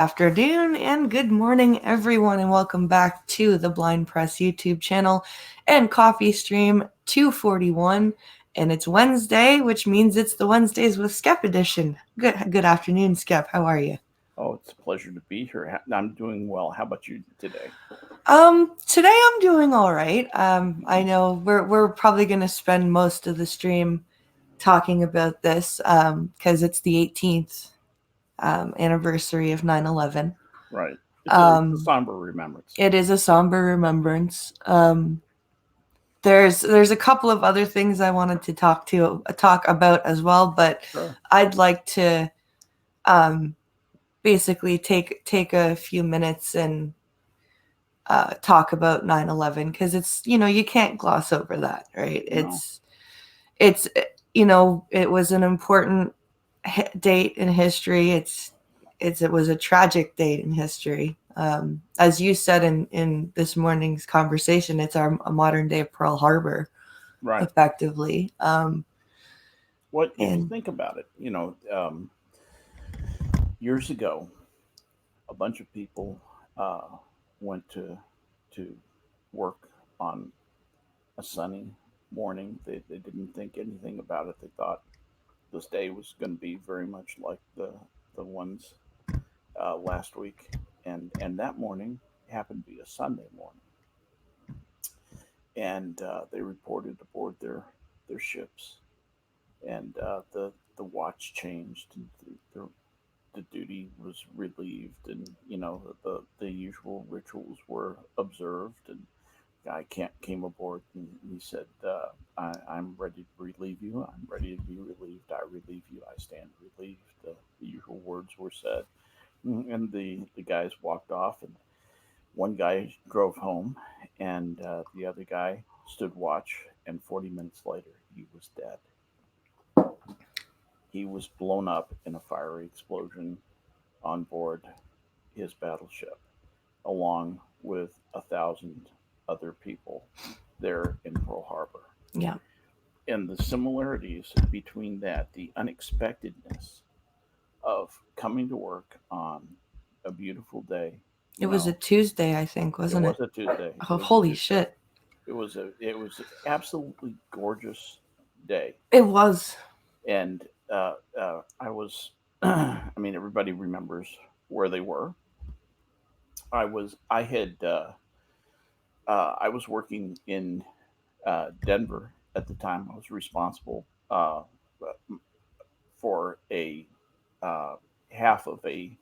afternoon and good morning, everyone, and welcome back to the Blind Press YouTube channel and Coffeestream 241. And it's Wednesday, which means it's the Wednesdays with Skep edition. Good afternoon, Skep. How are you? Oh, it's a pleasure to be here. I'm doing well. How about you today? Today I'm doing all right. I know we're probably gonna spend most of the stream talking about this because it's the 18th anniversary of 9/11. Right. It's a Um, somber remembrance. it is a somber remembrance. There's a couple of other things I wanted to talk about as well, but Sure. I'd like to um, basically take a few minutes and talk about 9/11 because it's you can't gloss over that, right? No. It's it was an important date in history. It was a tragic date in history. As you said in this morning's conversation, it's a modern day Pearl Harbor, Right. effectively. What if you And think about it? Years ago, a bunch of people uh, went to work on a sunny morning. They didn't think anything about it. They thought this day was going to be very much like the ones last week, and that morning happened to be a Sunday morning, and they reported aboard their ships, and the watch changed, and the duty was relieved, and the usual rituals were observed, and the guy came aboard, and he said, I'm ready to relieve you. I'm ready to be relieved. I relieve you. I stand relieved. The usual words were said, and the guys walked off, and one guy drove home, and the other guy stood watch, and 40 minutes later, he was dead. He was blown up in a fiery explosion on board his battleship, along with 1,000 other people there in Pearl Harbor. yeah, And the similarities between that, the unexpectedness of coming to work on a beautiful day, it you was a know, Tuesday, I think, it wasn't it? was a Tuesday. It Oh, was a holy Tuesday. shit! It was an absolutely gorgeous day, It was. and I was. I mean, everybody remembers where they were. I was working in Denver at the time. I was responsible for a uh, half of a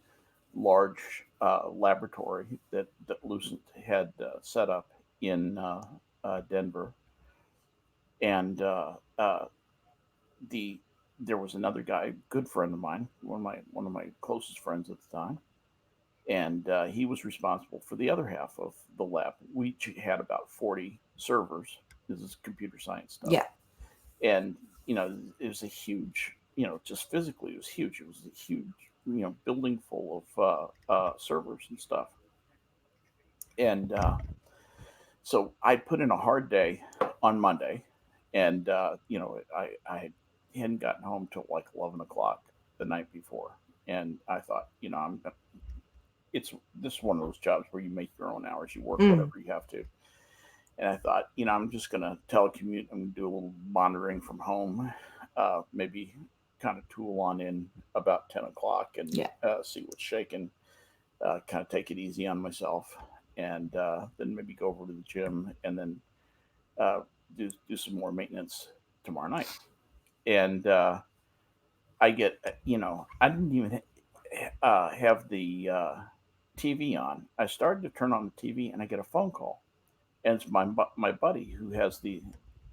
large laboratory that Lucent had set up in Denver, and the there was another guy, good friend of mine, one of my closest friends at the time, and he was responsible for the other half of the lab. We had about 40 servers. This is computer science stuff, Yeah. and it was a huge, just physically, it was huge. It was a huge, building full of servers and stuff, and so I put in a hard day on Monday, and I hadn't gotten home till like 11 o'clock the night before, and I thought, it's this is one of those jobs where you make your own hours, you work Mm. whatever you have to, and I thought, I'm just gonna telecommute. I'm gonna do a little monitoring from home, maybe kind of tool on in about 10 o'clock and Yeah. see what's shaking. Kind of take it easy on myself, and then maybe go over to the gym, and then uh, do some more maintenance tomorrow night. And I get, I didn't even have the TV on. I started to turn on the TV, and I get a phone call, and it's my buddy who has the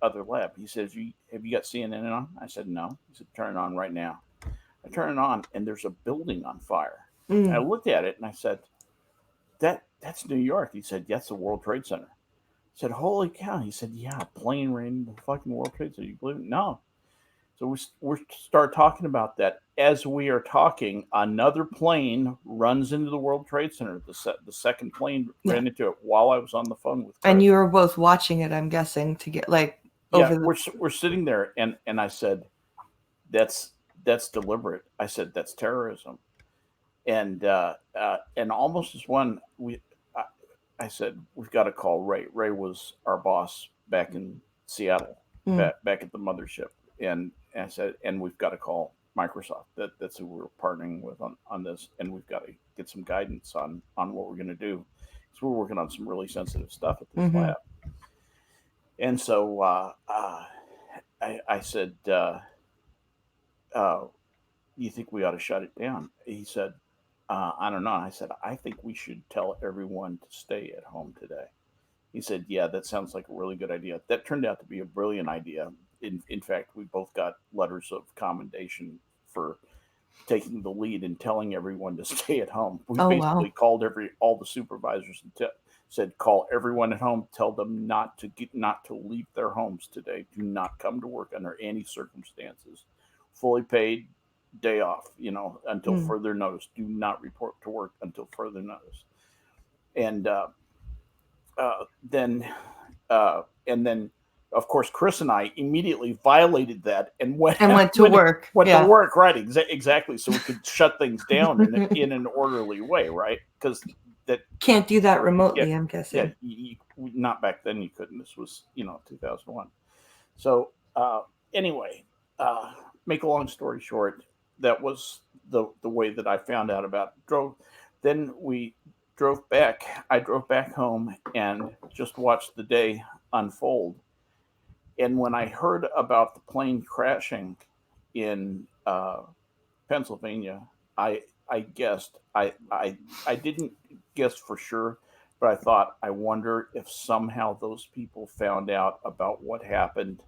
other lab. He says, "You have you got CNN on?" I said, "No." He said, "Turn it on right now." I turn it on, and there's a building on fire. And I Mm. looked at it, and I said, that's New York." He said, "That's the World Trade Center." I said, "Holy cow!" He said, "Yeah, a plane ran into the fucking World Trade Center. You believe it?" No. So we start talking about that as we are talking. Another plane runs into the World Trade Center. The second plane Yeah. ran into it while I was on the phone with And Chris. you were both watching it, I'm guessing, to get like Yeah, over the. we're sitting there, and I said, that's deliberate. I said, that's terrorism. And almost as one I, I said we've got to call Ray. Ray was our boss back in Seattle, Mm. back at the mothership, and I said, and we've got to call Microsoft. That's who we're partnering with on this, and we've got to get some guidance on what we're going to do, because we're working on some really sensitive stuff at this Mm-hmm. lab. And so I said, uh, "You think we ought to shut it down?" He said, "I don't know." I said, "I think we should tell everyone to stay at home today." He said, "Yeah, that sounds like a really good idea." That turned out to be a brilliant idea. In fact, we both got letters of commendation for taking the lead and telling everyone to stay at home. We Oh, basically wow. called all the supervisors and said, "Call everyone at home. Tell them not to leave their homes today. Do not come to work under any circumstances. Fully paid day off. Until Mm. further notice. Do not report to work until further notice." And then and then of course Chris and I immediately violated that and went And went to went work. went to Yeah. work, right? Exactly, so we could shut things down in an orderly way, right? Because that Can't do that yeah remotely, I'm yeah guessing. not back then you couldn't. This was 2001. So anyway, uh, make a long story short, that was the way that I found out about it. Then we drove back. I drove back home and just watched the day unfold. And when I heard about the plane crashing in Pennsylvania, I I guessed I didn't guess for sure, but I thought I wonder if somehow those people found out about what happened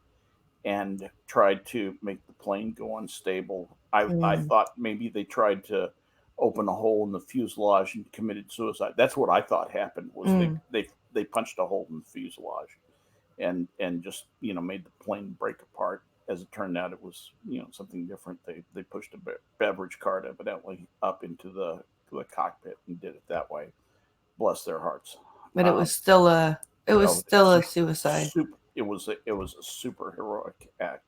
and tried to make the plane go unstable. I Mm. thought maybe they tried to open a hole in the fuselage and committed suicide. That's what I thought happened, was Mm. they punched a hole in the fuselage and just made the plane break apart. As it turned out, it was something different. They pushed a beverage cart evidently up into the cockpit and did it that way. Bless their hearts. But Um, it was oh, still a suicide. it was a super heroic act.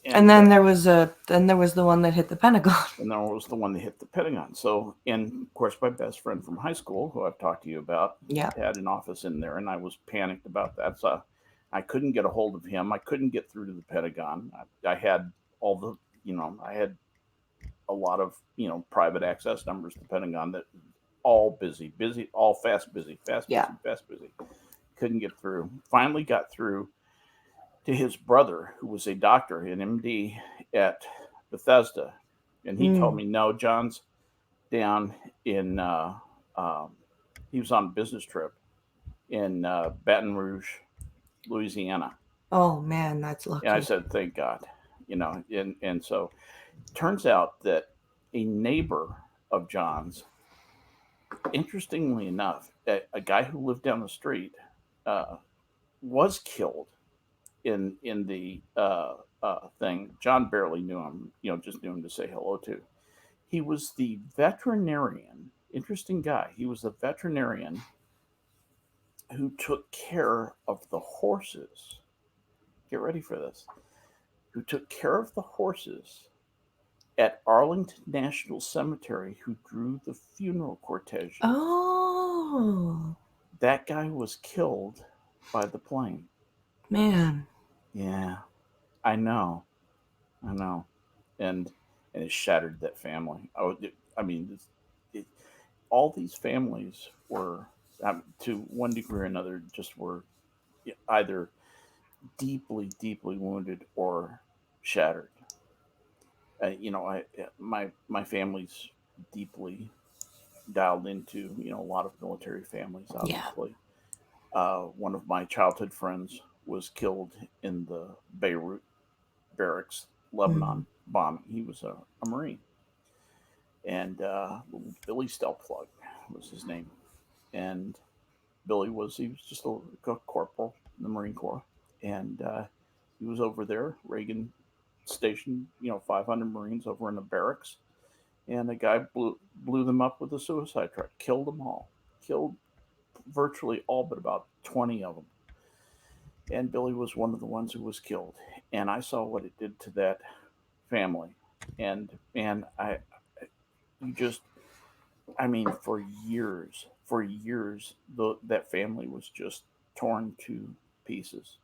And And then there was the one that hit the Pentagon. and then was the one that hit the Pentagon. So, and of course, my best friend from high school, who I've talked to you about, Yeah. had an office in there, and I was panicked about that. So, I couldn't get a hold of him. I couldn't get through to the Pentagon. I had all the, I had a lot of, private access numbers to the Pentagon that all busy, busy, all fast, busy, fast, Yeah. busy, fast, busy. Couldn't get through. Finally got through to his brother, who was a doctor, an MD at Bethesda, and he told Mm. me, "No, John's down in." Um, he was on a business trip in Baton Rouge, Louisiana, Oh man, that's and I lucky. said, "Thank God," and so turns out that a neighbor of John's, interestingly enough, a guy who lived down the street, uh, was killed in the thing. John barely knew him, just knew him to say hello to. He was the veterinarian. Interesting guy. He was the veterinarian who took care of the horses. Get ready for this. Who took care of the horses at Arlington National Cemetery, who drew the funeral corteges. Oh That guy was killed by the plane. man. Yeah, I know. I know. And it shattered that family. I mean, it, all these families were, to one degree or another, just were either deeply, deeply wounded or shattered. My family's deeply dialed into a lot of military families. Yeah. Obviously, one of my childhood friends was killed in the Beirut barracks, Mm. Lebanon bombing. He was a Marine, and Billy Stelpflug was his name. And he was just a corporal in the Marine Corps, and he was over there. Reagan stationed 500 Marines over in the barracks, and a guy blew them up with a suicide truck, killed them all, killed virtually all but about 20 of them. And Billy was one of the ones who was killed. And I saw what it did to that family, and man, you just, I mean, for years, that family was just torn to pieces.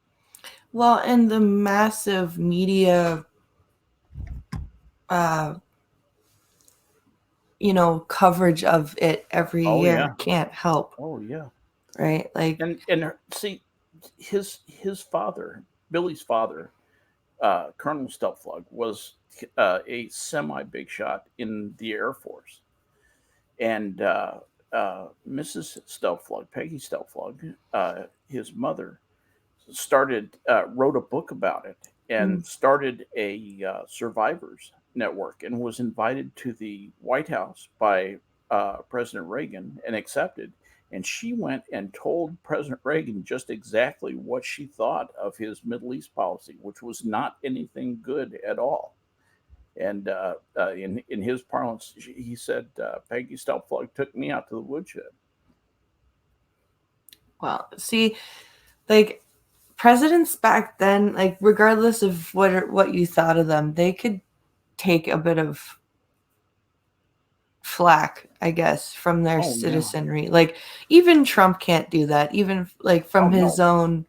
Well, and the massive media, uh, coverage of it every Oh year yeah, can't help, oh yeah. right? Like, See, his father, Billy's father, Colonel Stelflug, was a semi big shot in the Air Force, and Mrs. Stelflug, Peggy Stelflug, his mother, wrote a book about it and mm, started a survivors network and was invited to the White House by President Reagan and accepted. And she went and told President Reagan just exactly what she thought of his Middle East policy, which was not anything good at all. And in his parlance, he said, Peggy Stelflug took me out to the woodshed. well, see, like presidents back then, like regardless of what you thought of them, they could take a bit of flack, I guess, from their Oh, yeah. citizenry. Like even Trump can't do that, even like Oh, from his no. own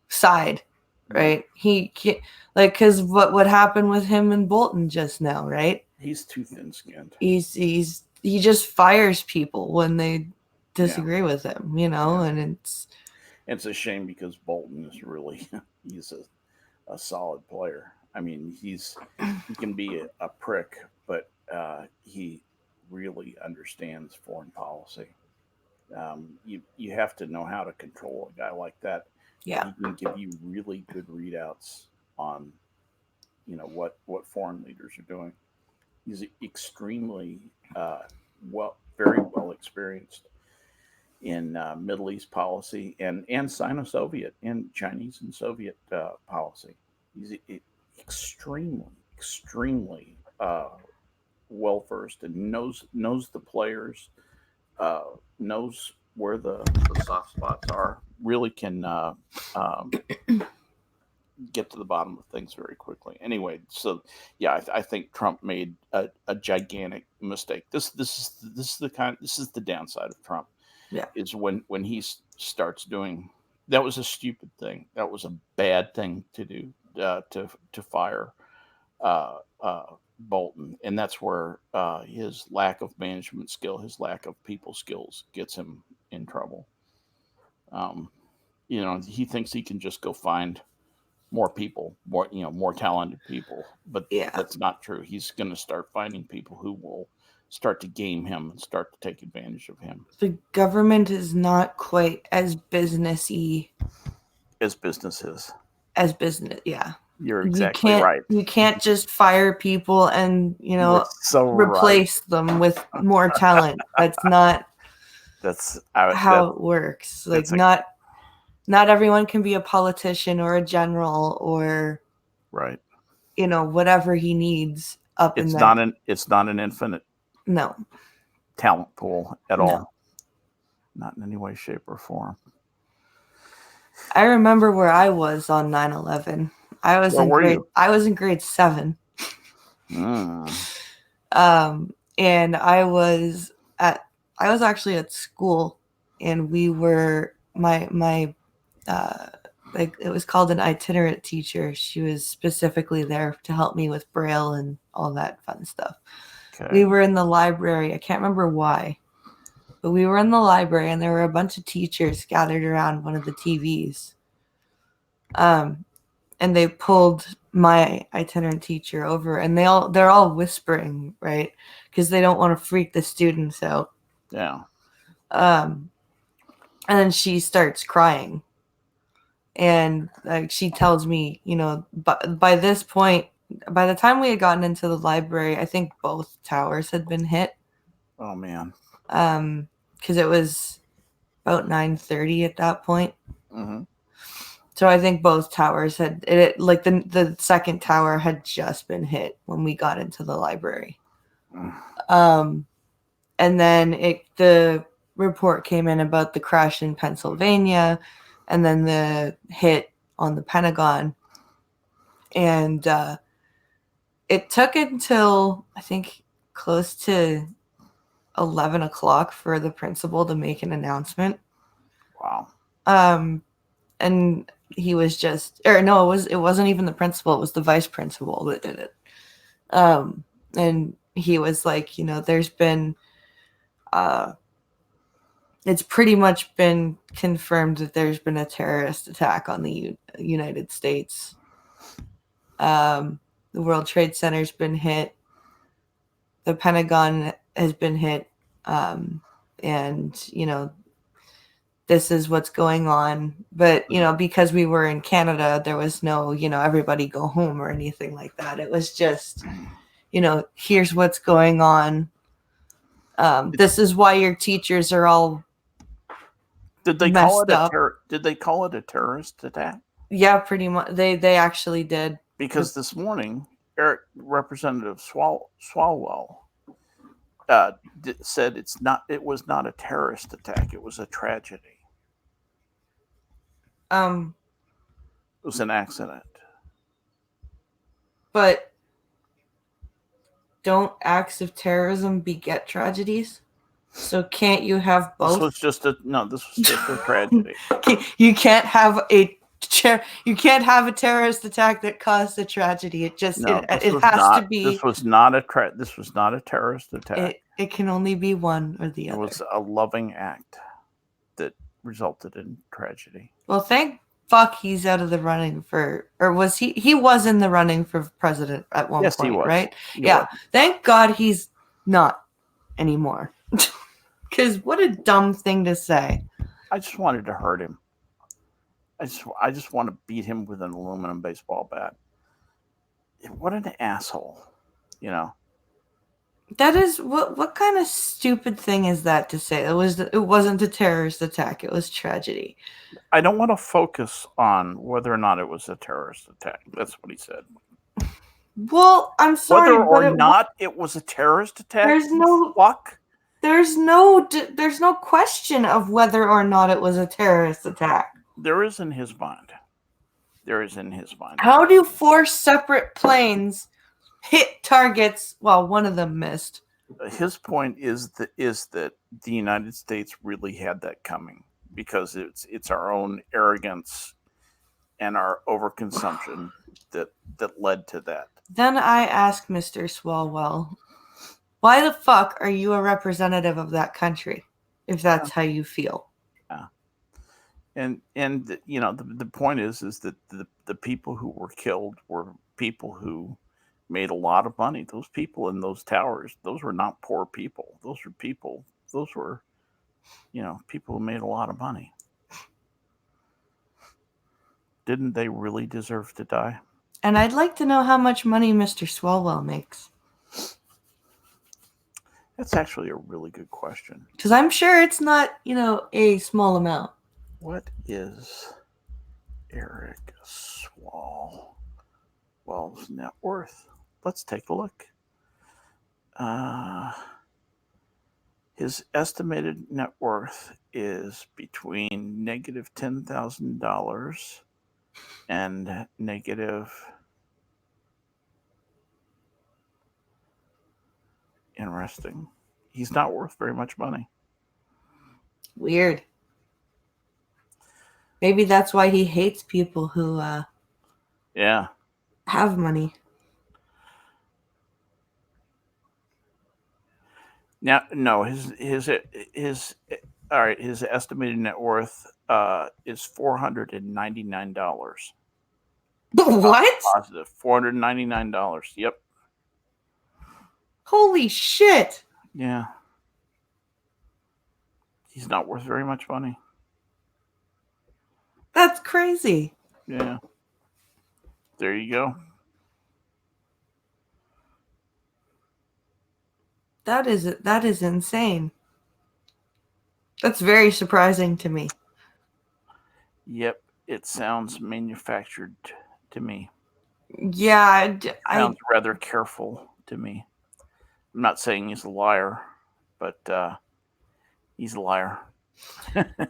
side, No. right? He can't, like, because what happened with him and Bolton just now, right? He's too thin skinned. He just fires people when they Yeah. disagree with him, Yeah. and it's It's a shame because Bolton is really, he's a solid player. I mean, he can be a prick, but he really understands foreign policy. You have to know how to control a guy like that, but yeah, he can give you really good readouts on what foreign leaders are doing. He's extremely very well experienced in Middle East policy and Sino-Soviet and Chinese and Soviet policy. He's extremely well versed and knows the players, uh, knows where the soft spots are. Really can um, get to the bottom of things very quickly. Anyway, so yeah, I think Trump made a gigantic mistake. This is the downside of Trump yeah. is when he starts doing that was a stupid thing. That was a bad thing to do to fire uh, uh, Bolton, and that's where his lack of management skill, his lack of people skills, gets him in trouble. Um, he thinks he can just go find more people, more talented people, but Yeah. that's not true. He's going to start finding people who will start to game him and start to take advantage of him. The government is not quite as businessy As business is. as business. Yeah. You're You exactly can't right. you can't just fire people and, You're so right. replace them with more talent. That's not That how it works. Like that's a not everyone can be a politician or a general or, right. whatever he needs up in that. It's not an infinite No. talent pool at No. all. Not in any way, shape, or form. I remember where I was on 9/11. Where were you? I was in grade 7. Mm. And I was actually at school, and we were my uh like it was called an itinerant teacher. She was specifically there to help me with Braille and all that fun stuff. Okay. We were in the library. I can't remember why, but we were in the library, and there were a bunch of teachers gathered around one of the TVs. And they pulled my itinerant teacher over, and they're all whispering, right? Because they don't want to freak the students out. Yeah. And then she starts crying, and like she tells me, by this point, by the time we had gotten into the library, I think both towers had been hit. Oh man. Because it was about 9:30 at that point. Mm-hmm. So I think both towers had it. Like the second tower had just been hit when we got into the library. And then the report came in about the crash in Pennsylvania, and then the hit on the Pentagon. And it took until I think close to 11 o'clock for the principal to make an announcement. Wow. And he was just, or no, it wasn't even the principal, it was the vice principal that did it. And he was like, there's been, it's pretty much been confirmed that there's been a terrorist attack on the United States. The World Trade Center's been hit. The Pentagon has been hit. And, this is what's going on. But, because we were in Canada, there was no, everybody go home or anything like that. It was just, here's what's going on. This is why your teachers are all Did they call it Did they call it a terrorist attack? Yeah, pretty much. They actually did. Because this morning, Representative Swalwell said it was not a terrorist attack. It was a tragedy. It was an accident. But don't acts of terrorism beget tragedies? So can't you have both? This was just a tragedy. You can't have a terrorist attack that caused a tragedy. It just it has to be. This was not a terrorist attack. It can only be one or the other. It was a loving act that resulted in tragedy. Well, thank fuck he's out of the running for, or was he? He was in the running for president at one point, he was. Right? He was. Thank God he's not anymore. Because what a dumb thing to say. I just wanted to hurt him. I just want to beat him with an aluminum baseball bat. What an asshole, That is what kind of stupid thing is that to say? It wasn't a terrorist attack. It was tragedy. I don't want to focus on whether or not it was a terrorist attack. That's what he said. Well, I'm sorry, whether or not it was a terrorist attack. There's no question of whether or not it was a terrorist attack. There is in his mind. How do 4 separate planes hit targets while one of them missed? His point is that the United States really had that coming because it's our own arrogance and our overconsumption that led to that. Then I ask Mr. Swalwell, why the fuck are you a representative of that country if that's how you feel? Yeah. And the point is that the people who were killed were people who made a lot of money. Those people in those towers, those were not poor people. Those were people who made a lot of money. Didn't they really deserve to die? And I'd like to know how much money Mr. Swalwell makes. That's actually a really good question. Because I'm sure it's not, a small amount. What is Eric Swalwell's net worth? Let's take a look. His estimated net worth is between negative $10,000 and negative. Interesting. He's not worth very much money. Weird. Maybe that's why he hates people who have money. Now, no, his estimated net worth is $499. What? Positive. $499. Yep. Holy shit. Yeah. He's not worth very much money. That's crazy. Yeah. There you go. That is insane. That's very surprising to me. Yep, it sounds manufactured to me. Yeah, sounds rather careful to me. I'm not saying he's a liar, but he's a liar.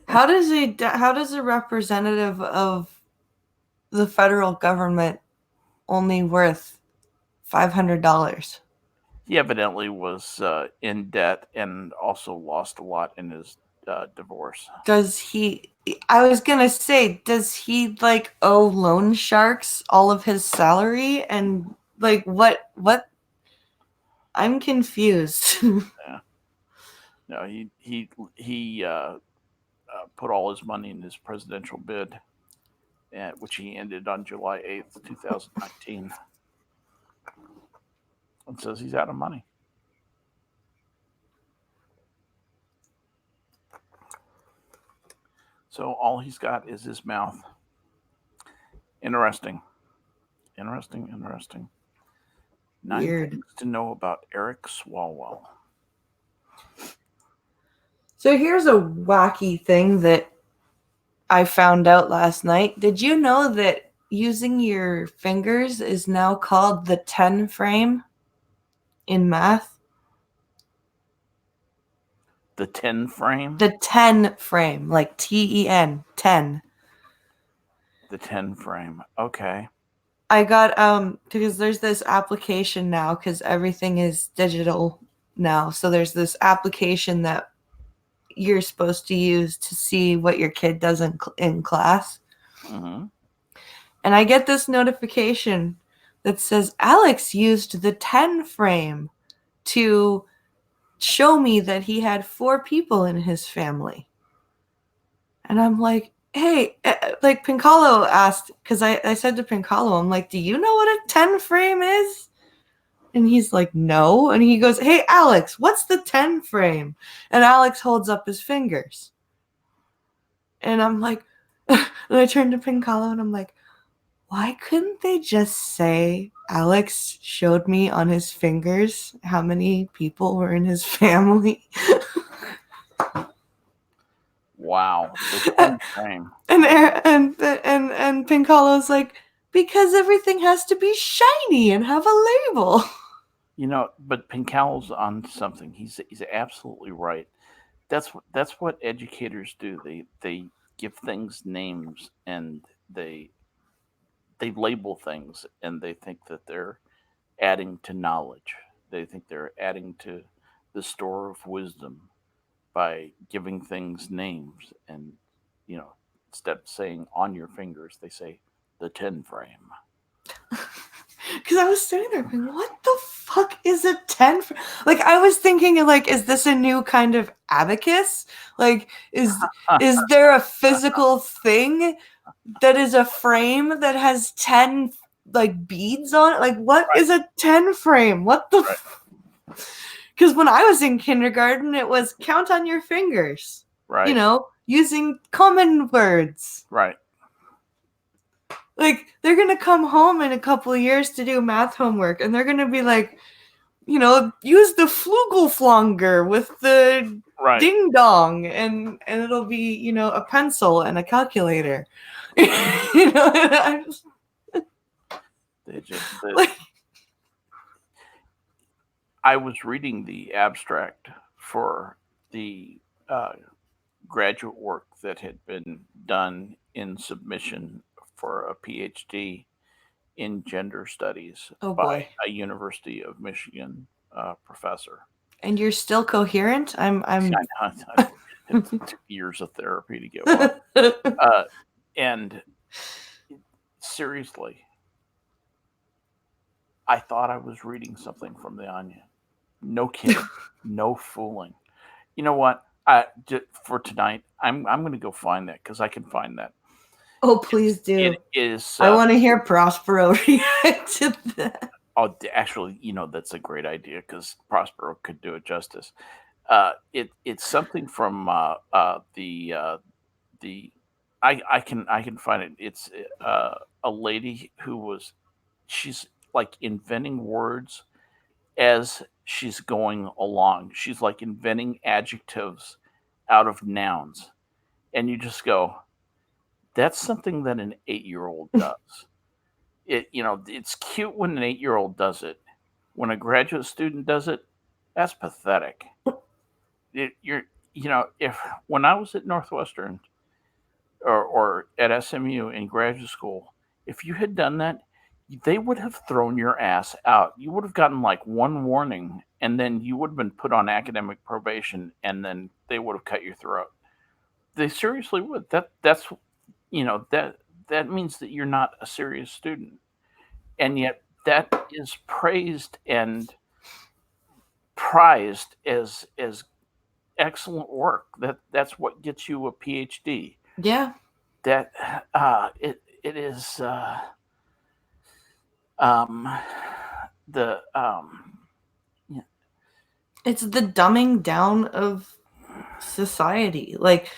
How does a representative of the federal government only worth $500? he evidently was in debt and also lost a lot in his divorce. Does he? I was gonna say, does he like owe loan sharks all of his salary? And like, what? What? I'm confused. Yeah. No, he put all his money in his presidential bid, which he ended on July 8th, 2019, and says he's out of money. So all he's got is his mouth. Interesting. Interesting. Interesting. 9 Weird. things to know about Eric Swalwell. So here's a wacky thing that I found out last night. Did you know that using your fingers is now called the 10 frame in math? The 10 frame? The 10 frame, like TEN, 10. The 10 frame. Okay. I got because there's this application now cuz everything is digital now. So there's this application that you're supposed to use to see what your kid does in class. Mm-hmm. And I get this notification that says Alex used the 10 frame to show me that he had 4 people in his family. And I'm like, hey, like Pincalo asked, because I said to Pincalo, I'm like, do you know what a 10 frame is? And he's like, no. And he goes, hey, Alex, what's the 10 frame? And Alex holds up his fingers. And I'm like, and I turned to Pincalo and I'm like, why couldn't they just say Alex showed me on his fingers how many people were in his family? Wow. The 10 frame. And Pincalo's like, because everything has to be shiny and have a label. But Pincal's on something. He's absolutely right. That's what educators do. They give things names, and they label things, and they think that they're adding to knowledge. They think they're adding to the store of wisdom by giving things names. And you know instead of saying on your fingers, they say the 10 frame. Because I was sitting there going, what the fuck is a 10? Like, I was thinking, like, is this a new kind of abacus? Like, is there a physical thing that is a frame that has 10 like beads on it? Like, what Right. is a 10 frame? What the because when I was in kindergarten, it was count on your fingers. Right. Using common words. Right. Like, they're gonna come home in a couple of years to do math homework, and they're gonna be like, use the flugelflonger with the Right. ding dong, and it'll be, a pencil and a calculator. I just, They just like, I was reading the abstract for the graduate work that had been done in submission for a PhD in gender studies oh by boy. a University of Michigan professor. And you're still coherent? I'm It took years of therapy to get one. And seriously, I thought I was reading something from the Onion. No kidding. No fooling. You know what? For tonight, I'm going to go find that, because I can find that. Oh, please do. It is. I want to hear Prospero react to that. Oh, actually, that's a great idea, because Prospero could do it justice. It's something from the I can find it. It's a lady she's like inventing words as she's going along. She's like inventing adjectives out of nouns, and you just go, that's something that an 8-year-old does. It's cute when an 8-year-old does it. When a graduate student does it, that's pathetic. If when I was at Northwestern or at SMU in graduate school, if you had done that, they would have thrown your ass out. You would have gotten like one warning, and then you would have been put on academic probation, and then they would have cut your throat. They seriously would. That's that means that you're not a serious student, and yet that is praised and prized as excellent work. That's what gets you a PhD. Yeah. That it is um, the It's the dumbing down of society. Like,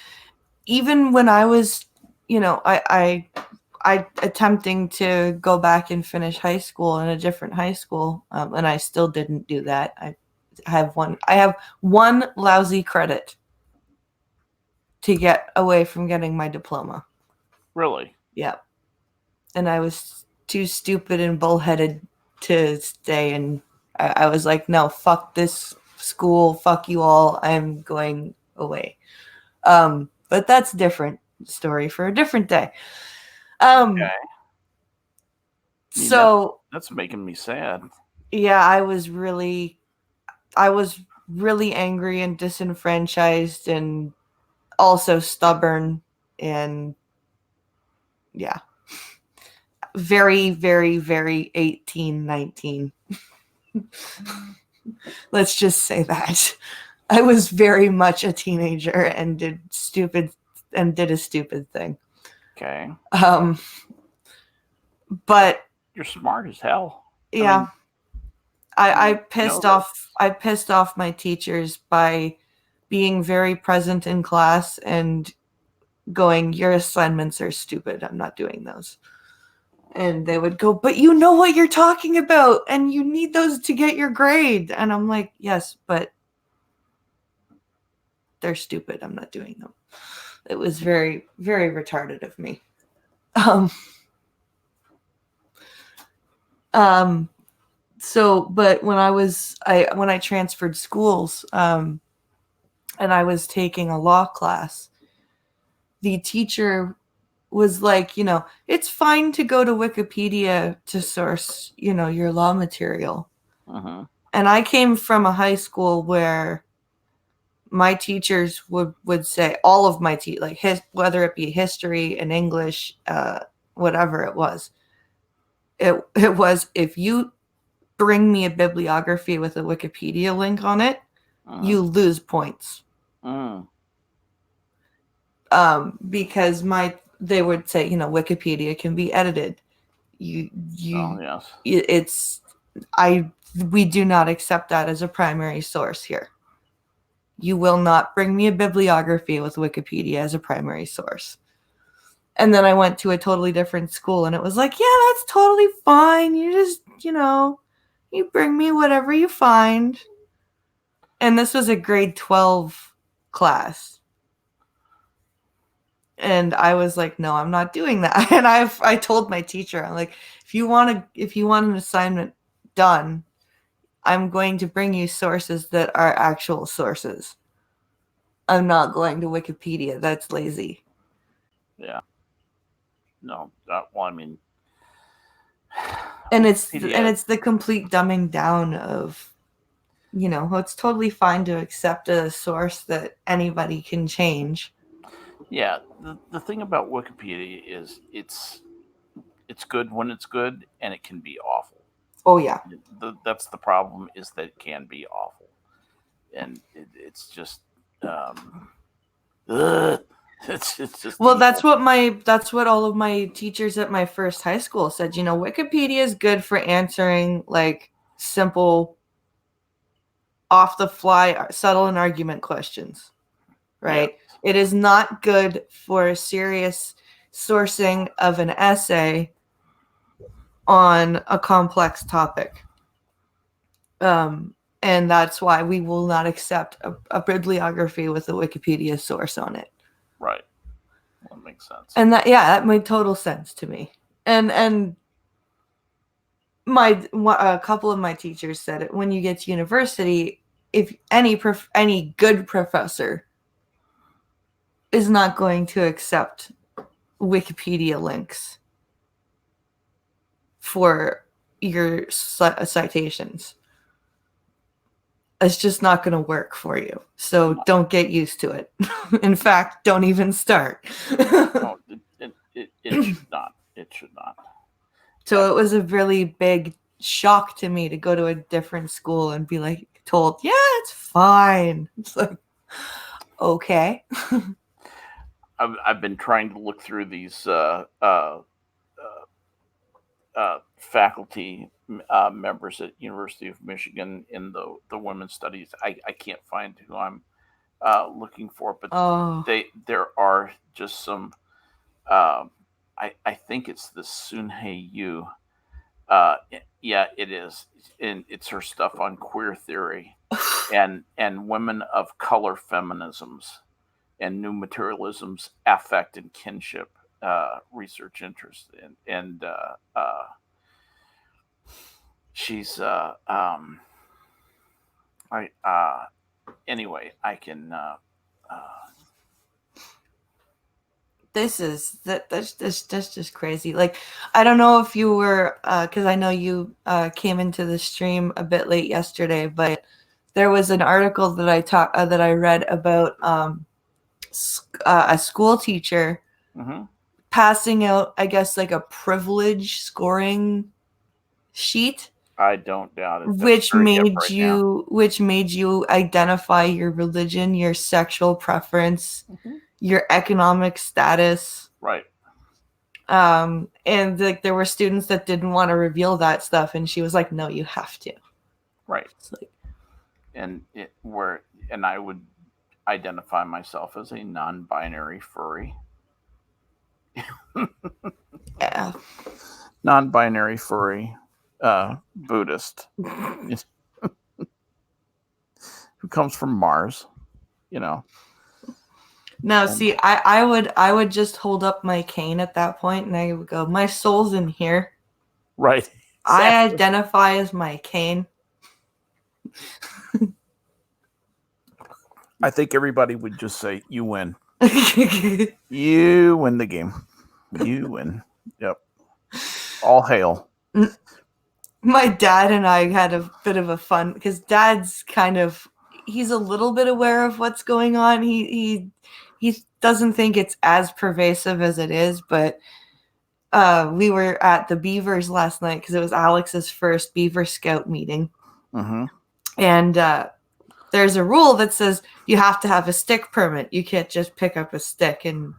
even when I was, I attempting to go back and finish high school in a different high school, and I still didn't do that. I have one lousy credit to get away from getting my diploma. really. Yeah. And I was too stupid and bullheaded to stay, and I was like, no, fuck this school, fuck you all, I'm going away. But that's a different story for a different day. Okay. I mean, So that's making me sad. yeah, I was really angry and disenfranchised and also stubborn, and yeah, very, very, very 18, 19. Let's just say that. I was very much a teenager and did a stupid thing. Okay. But You're smart as hell. yeah, I pissed that. off my teachers by being very present in class and going, your assignments are stupid, I'm not doing those. And they would go, but you know what you're talking about, and you need those to get your grade. And I'm like, yes, but they're stupid, I'm not doing them. It was very, very retarded of me. So, but when I transferred schools, and I was taking a law class, the teacher was like, it's fine to go to Wikipedia to source, your law material. Uh-huh. And I came from a high school where my teachers would say, all of my whether it be history and English, whatever it was, it was, if you bring me a bibliography with a Wikipedia link on it, you lose points. Because they would say, Wikipedia can be edited. Yes. We do not accept that as a primary source here. You will not bring me a bibliography with Wikipedia as a primary source. And then I went to a totally different school, and it was like, yeah, that's totally fine. You just, you bring me whatever you find. And this was a grade 12 class. And I was like, no, I'm not doing that. And I told my teacher, I'm like, if you want an assignment done, I'm going to bring you sources that are actual sources. I'm not going to Wikipedia. That's lazy. Yeah. No, well, I mean, and it's the complete dumbing down of, it's totally fine to accept a source that anybody can change. Yeah, the thing about Wikipedia is it's good when it's good, and it can be awful. Oh yeah. That's the problem, is that it can be awful, and it's just it's just well, evil. that's what all of my teachers at my first high school said. Wikipedia is good for answering like simple, off the fly, subtle and argument questions, right? Yes. It is not good for serious sourcing of an essay on a complex topic. And that's why we will not accept a bibliography with a Wikipedia source on it. Right. That makes sense. And that made total sense to me. And a couple of my teachers said it, when you get to university, if any good professor is not going to accept Wikipedia links for your citations. It's just not going to work for you. So don't get used to it. In fact, don't even start. Oh, it should not. It should not. So it was a really big shock to me to go to a different school and be like told, yeah, it's fine. It's like, okay. I've been trying to look through these faculty members at University of Michigan in the women's studies. I can't find who I'm looking for, but there are just some. I think it's the Sunhae Yu. Yeah, it is, and it's her stuff on queer theory and women of color feminisms and new materialisms, affect and kinship research interest, and she's I anyway I can that's just crazy. Like, I don't know if you were because I know you came into the stream a bit late yesterday, but there was an article that I read about a school teacher passing out, I guess, like a privilege scoring sheet. I don't doubt it. Which made you identify your religion, your sexual preference, your economic status. Right. And like there were students that didn't want to reveal that stuff, and she was like, "No, you have to." Right. It's like, and I would identify myself as a non-binary furry. yeah. Non-binary furry Buddhist who comes from Mars, No, see, I would just hold up my cane at that point, and I would go, "My soul's in here." Right. Exactly. I identify as my cane. I think everybody would just say, "You win." You win the game. You win. Yep. All hail. My dad and I had a bit of a fun because Dad's he's a little bit aware of what's going on. He doesn't think it's as pervasive as it is, but we were at the Beavers last night because it was Alex's first Beaver Scout meeting. And there's a rule that says you have to have a stick permit. You can't just pick up a stick and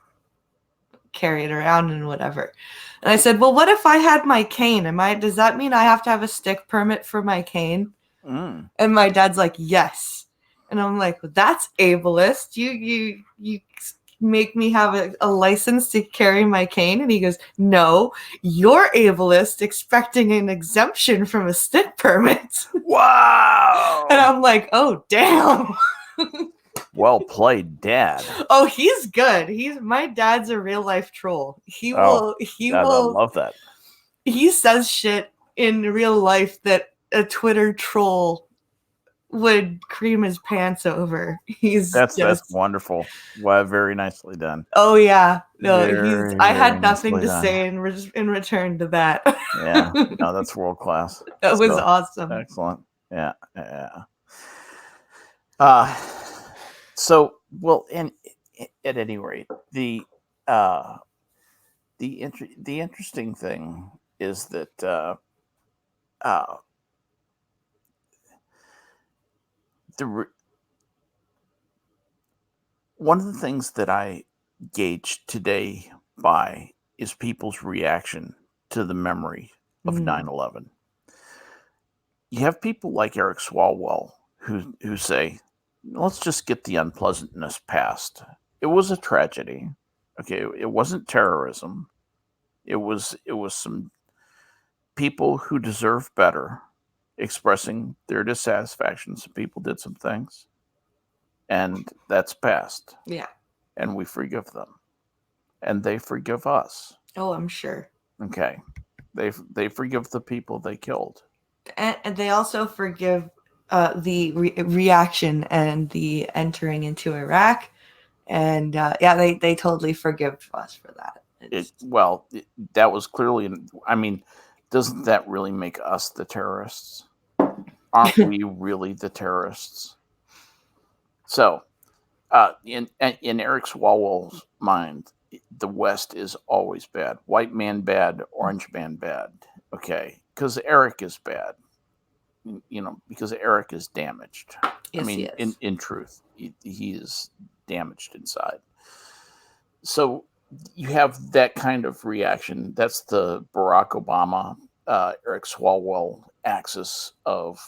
carry it around and whatever. And I said, well, what if I had my cane? Does that mean I have to have a stick permit for my cane? And my dad's like, yes. And I'm like, well, that's ableist. You make me have a license to carry my cane? And he goes, no, you're ableist, expecting an exemption from a stick permit. Wow. And I'm like, oh, damn. Well played, Dad. Oh, he's good. My dad's a real life troll. He will. I love that. He says shit in real life that a Twitter troll would cream his pants over. That's wonderful. Well, very nicely done. Oh yeah, no, I had nothing to say in return to that. Yeah, no, that's world class. That was awesome. Excellent. Yeah. So, well, and at any rate, the interesting thing is that one of the things that I gauge today by is people's reaction to the memory of 9/11. You have people like Eric Swalwell who say, let's just get the unpleasantness past. It was a tragedy. Okay, it wasn't terrorism. It was some people who deserve better expressing their dissatisfaction. Some people did some things, and that's past. Yeah. And we forgive them, and they forgive us. Oh, I'm sure. Okay, they forgive the people they killed, and they also forgive the reaction and the entering into Iraq, and they totally forgive us for that. That was clearly. I mean, doesn't that really make us the terrorists? Aren't we really the terrorists? So, in Eric Swalwell's mind, the West is always bad. White man bad, orange man bad. Okay, because Eric is bad. Because Eric is damaged. Yes, he is. in truth, he is damaged inside. So you have that kind of reaction. That's the Barack Obama, Eric Swalwell axis of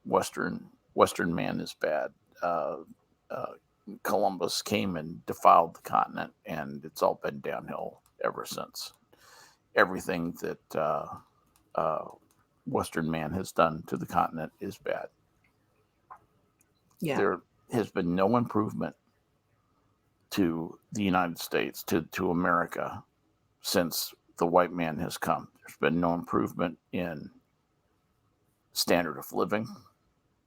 Western man is bad. Uh, uh, Columbus came and defiled the continent, and it's all been downhill ever since. Everything that uh, Western man has done to the continent is bad. Yeah. There has been no improvement to the United States, to America, since the white man has come. There's been no improvement in standard of living.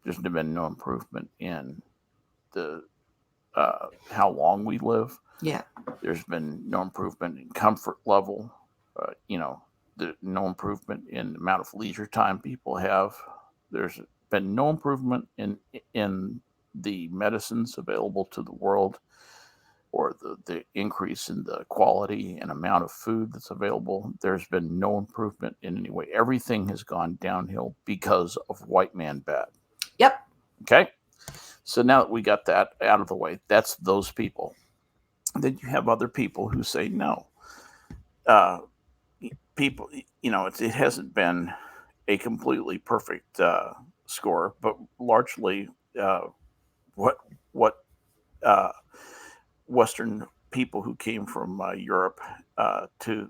There's been no improvement in the how long we live. Yeah. There's been no improvement in comfort level. No improvement in the amount of leisure time people have. There's been no improvement in the medicines available to the world, or the increase in the quality and amount of food that's available. There's been no improvement in any way. Everything has gone downhill because of white man bad. Yep. Okay? So now that we got that out of the way, that's those people. Then you have other people who say no. Uh, People, it hasn't been a completely perfect score, but largely what what uh, Western people who came from Europe to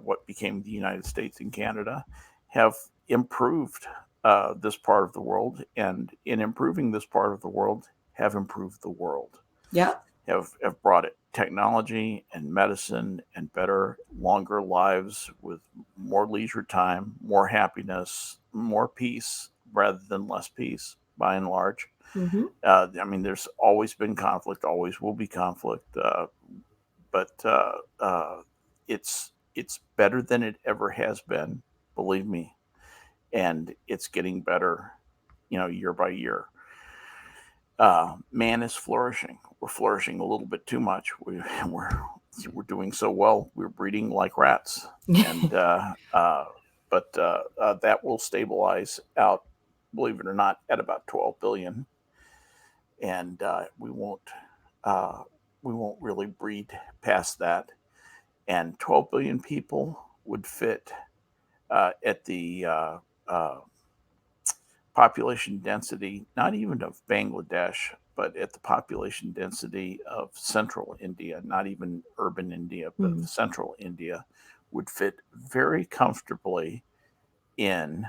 what became the United States and Canada have improved this part of the world, and in improving this part of the world, have improved the world. Yeah. Have brought it technology and medicine and better, longer lives with more leisure time, more happiness, more peace rather than less peace by and large. Mm-hmm. There's always been conflict, always will be conflict, but it's better than it ever has been, believe me, and it's getting better, year by year. Man is flourishing. We're flourishing a little bit too much. We're doing so well. We're breeding like rats, and that will stabilize out, believe it or not, at about 12 billion, and uh, we won't really breed past that. And 12 billion people would fit at the population density, not even of Bangladesh, but at the population density of central India, not even urban India, but Mm-hmm. central India, would fit very comfortably in,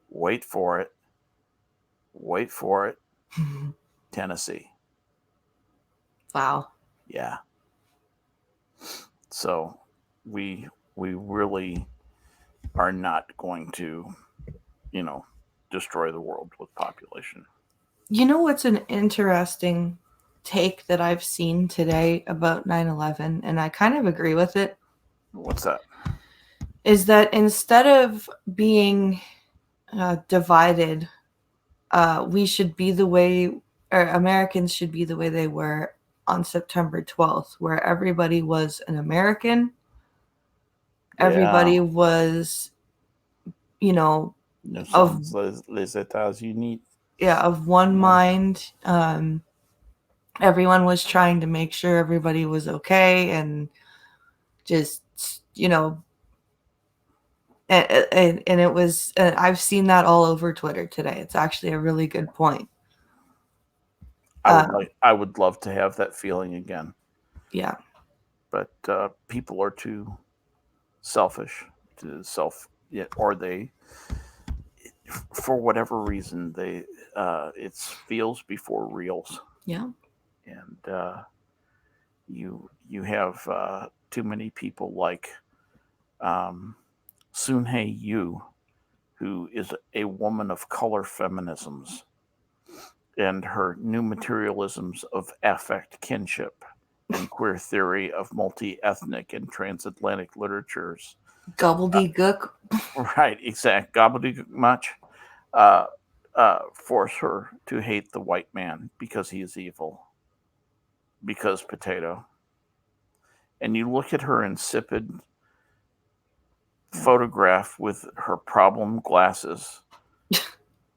wait for it, wait for it, Tennessee. Wow. Yeah. So we we really are not going to, you know, destroy the world with population. You know what's an interesting take that I've seen today about 9/11, and I kind of agree with it, What's that? is that instead of being divided, we should be the way, or Americans should be the way they were on September 12th, where everybody was an American, Yeah. everybody was, you know, Nous of sommes les États-Unis. of one Yeah. mind. Everyone was trying to make sure everybody was okay, and just, and it was, I've seen that all over Twitter today. It's actually a really good point. I would love to have that feeling again, Yeah. but people are too selfish to yeah, or they, for whatever reason, they it's feels before reals, Yeah. and you have too many people like um, Soon Hae Yu, who is a woman of color feminisms, and her new materialisms of affect kinship and queer theory of multi ethnic and transatlantic literatures Gobbledygook. Right, exact gobbledygook much. Force her to hate the white man because he is evil. Because potato. And you look at her insipid photograph with her problem glasses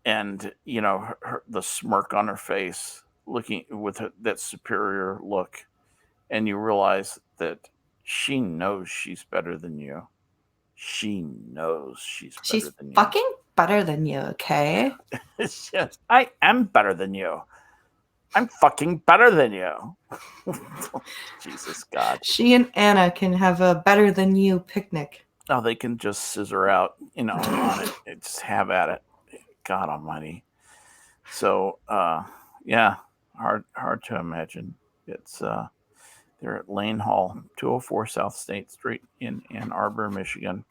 and the smirk on her face looking with that superior look, and you realize that she knows she's better than you. She knows she's better She's than you. fucking better than you, okay? It's just, I am better than you. I'm fucking better than you. Jesus God. She and Anna can have a better than you picnic. Oh, they can just scissor out, on it. Just have at it. God Almighty. So, yeah, hard to imagine. It's they're at Lane Hall, 204 South State Street in Ann Arbor, Michigan.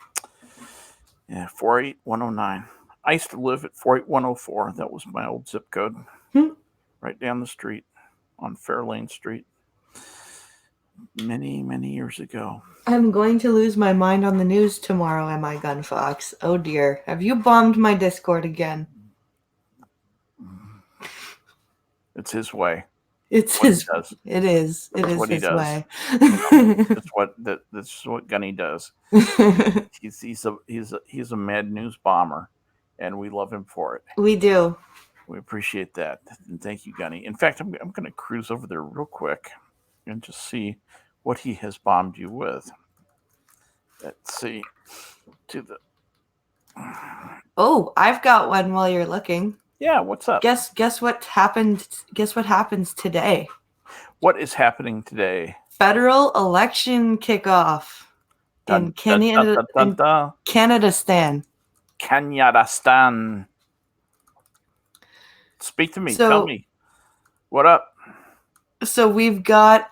Yeah, 48109. I used to live at 48104. That was my old zip code. Right down the street on Fairlane Street. Many, many years ago. I'm going to lose my mind on the news tomorrow, am I, Gunfox? Oh dear. Have you bombed my Discord again? It's his way. It's his. It is. It is his way. That's what Gunny does. He's a mad news bomber, and we love him for it. We do. We appreciate that, and thank you, Gunny. In fact, I'm going to cruise over there real quick and just see what he has bombed you with. Let's see. Oh, I've got one while you're looking. Yeah, what's up? Guess what happened? Guess what happens today? What is happening today? Federal election kickoff in Canada. Canada-stan. Canada-stan. Speak to me. Tell me. What up? So we've got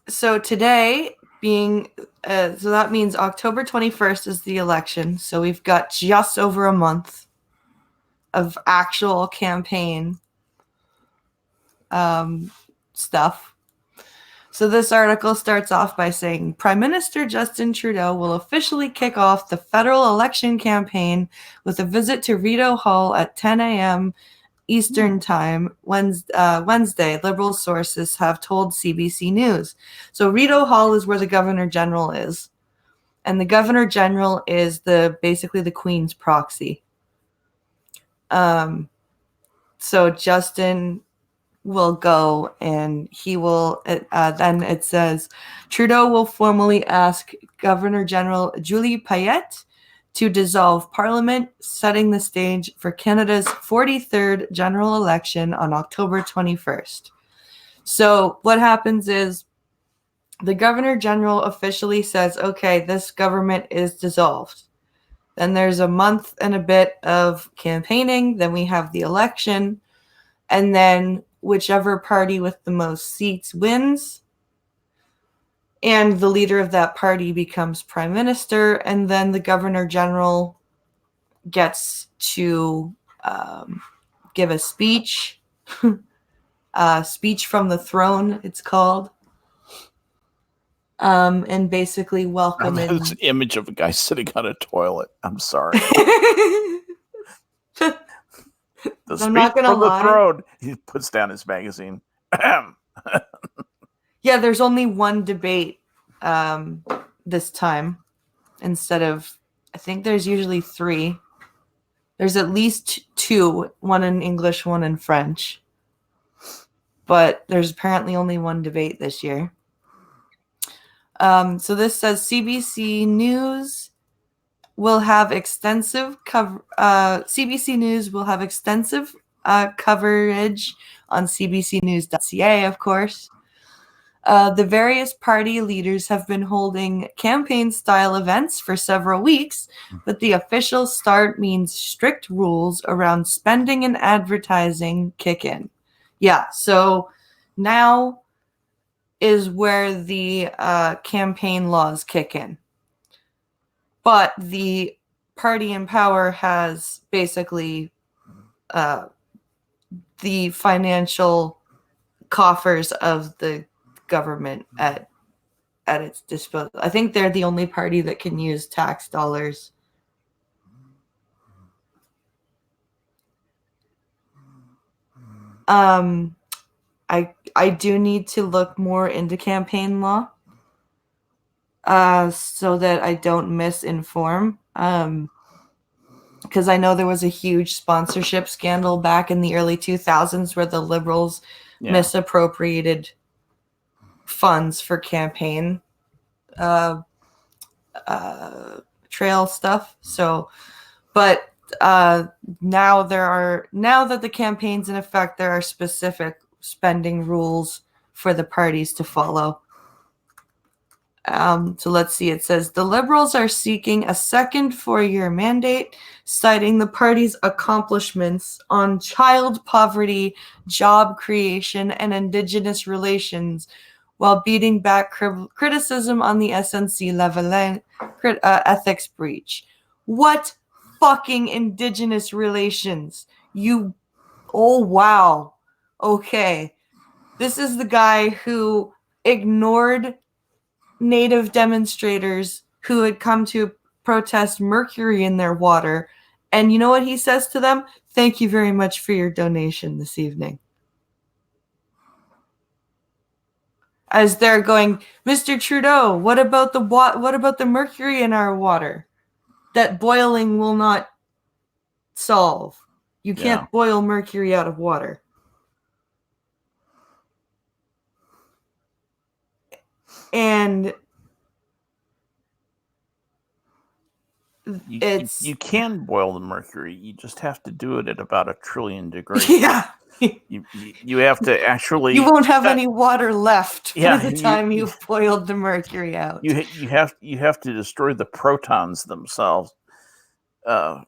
so today being so that means October 21st is the election. So we've got just over a month of actual campaign stuff. So this article starts off by saying Prime Minister Justin Trudeau will officially kick off the federal election campaign with a visit to Rideau Hall at 10 a.m. Eastern Time Wednesday, Liberal sources have told CBC News. So Rideau Hall is where the Governor General is. And the Governor General is basically the Queen's proxy. So Justin will go and he will then it says Trudeau will formally ask Governor General Julie Payette to dissolve Parliament, setting the stage for Canada's 43rd general election on October 21st. So what happens is the Governor General officially says, okay, this government is dissolved. Then there's a month and a bit of campaigning. Then we have the election. And then whichever party with the most seats wins. And the leader of that party becomes prime minister. And then the Governor General gets to give a speech. Speech from the throne, it's called. And basically welcome in. This image of a guy sitting on a toilet. I'm sorry. I'm not gonna lie. Throne. He puts down his magazine. Yeah, there's only one debate this time instead of, I think there's usually 3. There's at least 2, one in English, one in French. But there's apparently only one debate this year. So this says CBC News will have extensive CBC News will have extensive coverage on cbcnews.ca, of course. The various party leaders have been holding campaign-style events for several weeks, but the official start means strict rules around spending and advertising kick in. Yeah, so now is where the campaign laws kick in. But the party in power has basically the financial coffers of the government at at its disposal. I think they're the only party that can use tax dollars. I do need to look more into campaign law, so that I don't misinform. Because I know there was a huge sponsorship scandal back in the early 2000s where the Liberals misappropriated funds for campaign trail stuff. So, but now that the campaign's in effect, there are specific spending rules for the parties to follow. So let's see. It says the Liberals are seeking a second 4-year mandate, citing the party's accomplishments on child poverty, job creation, and Indigenous relations, while beating back criticism on the SNC-Lavalin ethics breach. What fucking Indigenous relations? Oh, wow. Okay. This is the guy who ignored Native demonstrators who had come to protest mercury in their water. And you know what he says to them? Thank you very much for your donation this evening. As they're going, Mr. Trudeau, what about the mercury in our water that boiling will not solve? You can't boil mercury out of water. And you can boil the mercury. You just have to do it at about 1 trillion degrees. Yeah. You have to actually. You won't have any water left by the time you've boiled the mercury out. You have to destroy the protons themselves. You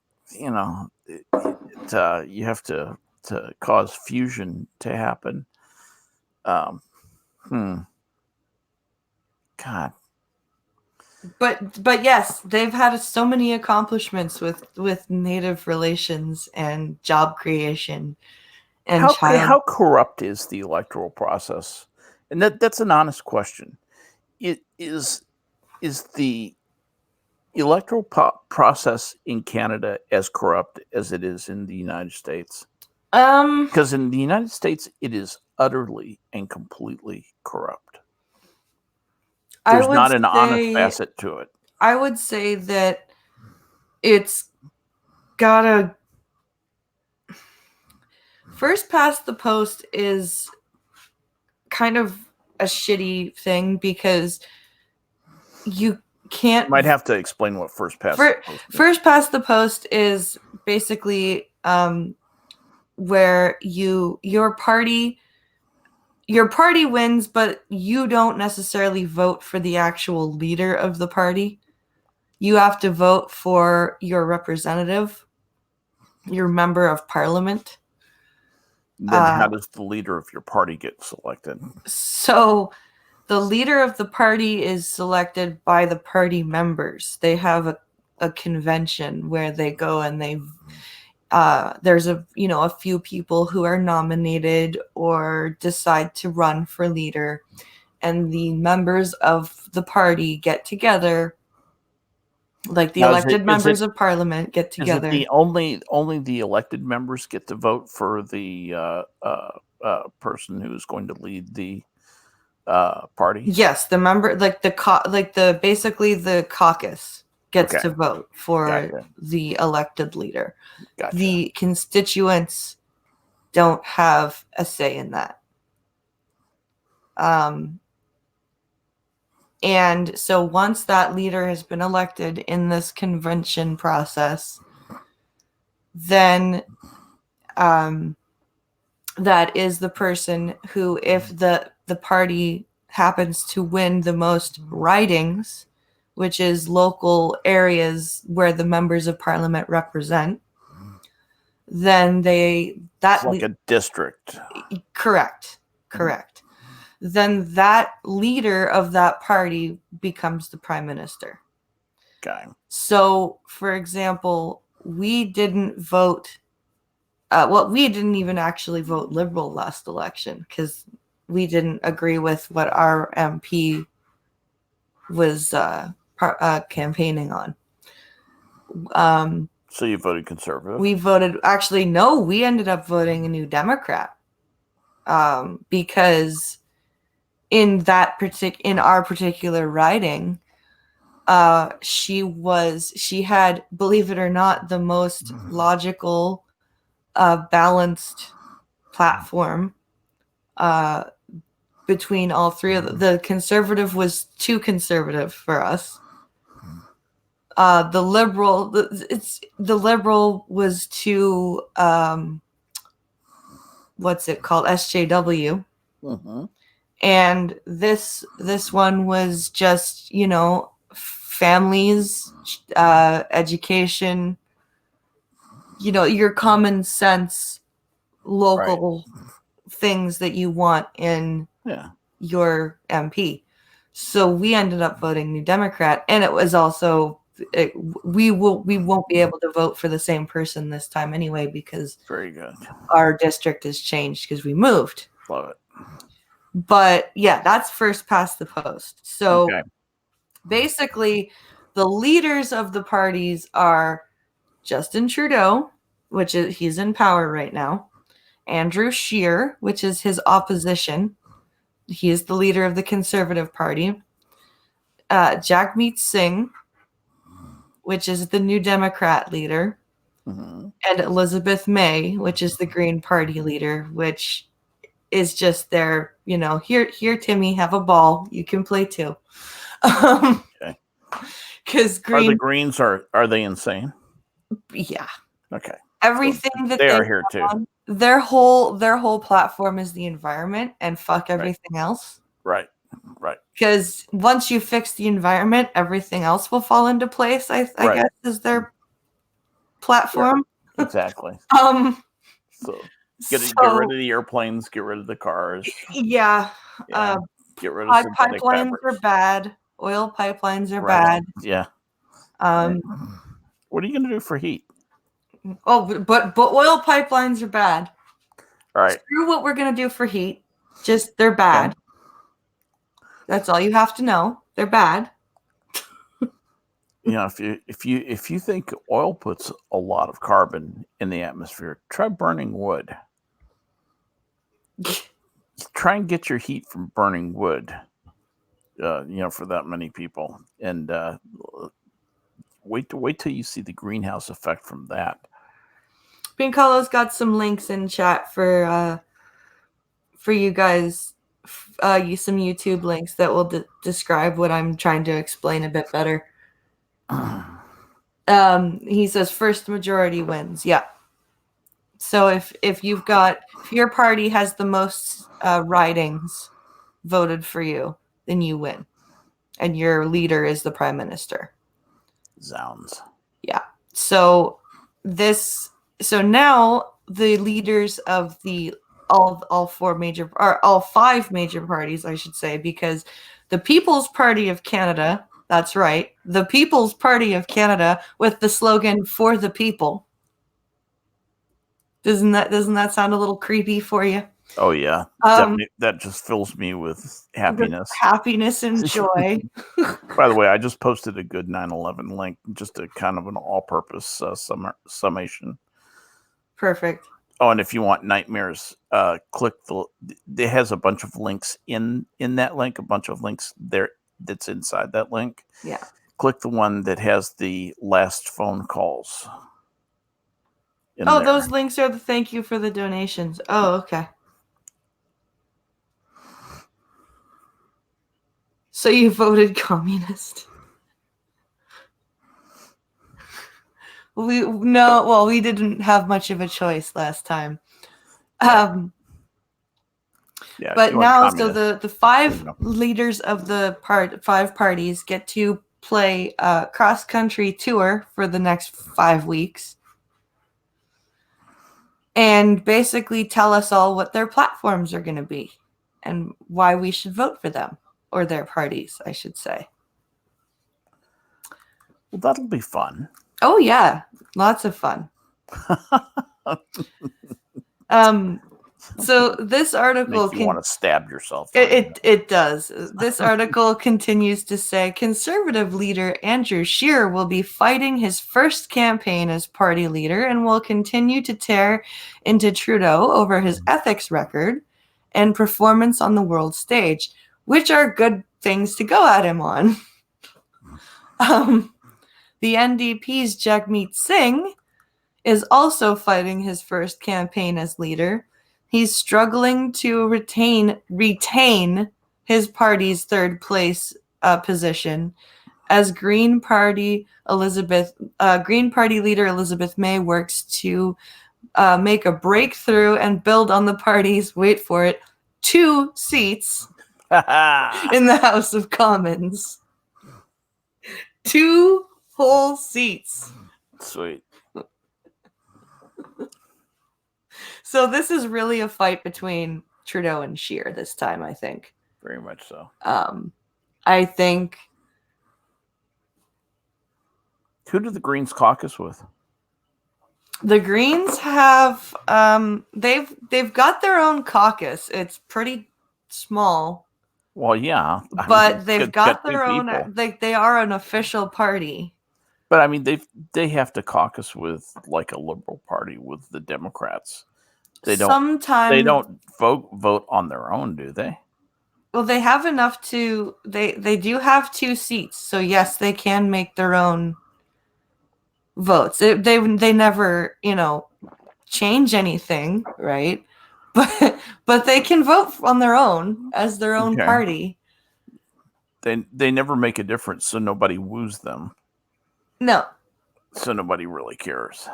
have to cause fusion to happen. God. But yes, they've had so many accomplishments with Native relations and job creation and how corrupt is the electoral process? And that's an honest question. It is the electoral process in Canada as corrupt as it is in the United States? Because in the United States, it is utterly and completely corrupt. There's not an honest facet to it. I would say that it's gotta first past the post is kind of a shitty thing because you can't. Might have to explain what first past the post is. First past the post is basically where your party wins, but you don't necessarily vote for the actual leader of the party. You have to vote for your representative, your member of parliament. Then how does the leader of your party get selected? So the leader of the party is selected by the party members. They have a convention where they go and there's a few people who are nominated or decide to run for leader, and the members of the party get together, like the elected members of parliament get together. Is it only the elected members get to vote for the person who is going to lead the party? Yes, the member, basically the caucus gets to vote for the elected leader. Gotcha. The constituents don't have a say in that. And so once that leader has been elected in this convention process, then that is the person who, if the party happens to win the most ridings, which is local areas where the members of parliament represent, then it's like a district. Correct. Then that leader of that party becomes the prime minister. Okay. So, for example, we didn't vote. We didn't even actually vote Liberal last election because we didn't agree with what our MP campaigning on. So you voted conservative? We voted. Actually, no, we ended up voting a New Democrat because in our particular riding, she had, believe it or not, the most logical, balanced platform between all three of them. The conservative was too conservative for us. The liberal was too what's it called, SJW. Mm-hmm. And this one was just, families, education, your common sense, local things that you want in your MP. So we ended up voting New Democrat, and it was also we won't be able to vote for the same person this time anyway, because very good, our district has changed because we moved. Love it. But yeah, that's first past the post. So basically, the leaders of the parties are Justin Trudeau, which is, he's in power right now. Andrew Scheer, which is his opposition. He is the leader of the Conservative Party. Jagmeet Singh, which is the New Democrat leader. Mm-hmm. And Elizabeth May, which is the Green Party leader, which is just there, here, Timmy, have a ball. You can play too. Okay. Because are the Greens, are they insane? Yeah. Okay. Everything so that they are here too. Their whole platform is the environment and fuck everything else. Right. Because once you fix the environment, everything else will fall into place. I guess is their platform. Yeah, exactly. So get rid of the airplanes, get rid of the cars. Yeah. Get rid of synthetic pipelines fabrics. are bad. Oil pipelines are bad. Yeah. What are you going to do for heat? Oh, but oil pipelines are bad. All right. Screw what we're going to do for heat. Just they're bad. Okay. That's all you have to know. They're bad. If you think oil puts a lot of carbon in the atmosphere, try burning wood. Try and get your heat from burning wood. For that many people, and wait till you see the greenhouse effect from that. Pincolo's got some links in chat for you guys. Use some YouTube links that will describe what I'm trying to explain a bit better. He says first majority wins. Yeah. So if your party has the most ridings voted for you, then you win, and your leader is the prime minister. Zounds. Yeah. So now the leaders of all five major parties, I should say, because the People's Party of Canada, that's right, the People's Party of Canada, with the slogan "For the People." Doesn't that sound a little creepy for you? Oh yeah, that just fills me with happiness, and joy. By the way, I just posted a good 9/11 link, just a kind of an all-purpose summation. Perfect. Oh, and if you want nightmares, click it has a bunch of links in that link, a bunch of links there that's inside that link. Yeah. Click the one that has the last phone calls. Those links are the thank you for the donations. Oh, okay. So you voted communist. We didn't have much of a choice last time. But now, so the five leaders of the five parties get to play a cross-country tour for the next 5 weeks and basically tell us all what their platforms are going to be and why we should vote for them, or their parties, I should say. Well, that'll be fun. Oh, yeah. Lots of fun. So this article Make you want to stab yourself. it does. This article continues to say Conservative leader Andrew Scheer will be fighting his first campaign as party leader and will continue to tear into Trudeau over his ethics record and performance on the world stage, which are good things to go at him on. The NDP's Jagmeet Singh is also fighting his first campaign as leader. He's struggling to retain his party's third place position as Green Party leader Elizabeth May works to make a breakthrough and build on the party's, wait for it, 2 seats in the House of Commons. 2 whole seats. Sweet. So this is really a fight between Trudeau and Scheer this time, I think. Very much so. I think. Who do the Greens caucus with? The Greens have they've got their own caucus. It's pretty small. Well, yeah, but they've got their own. They are an official party. But I mean, they have to caucus with like a liberal party with the Democrats. They don't vote on their own, do they? Well, they have enough to. They do have 2 seats, so yes, they can make their own votes. They never change anything, right? But they can vote on their own as their own party. They never make a difference, so nobody woos them. No. So nobody really cares.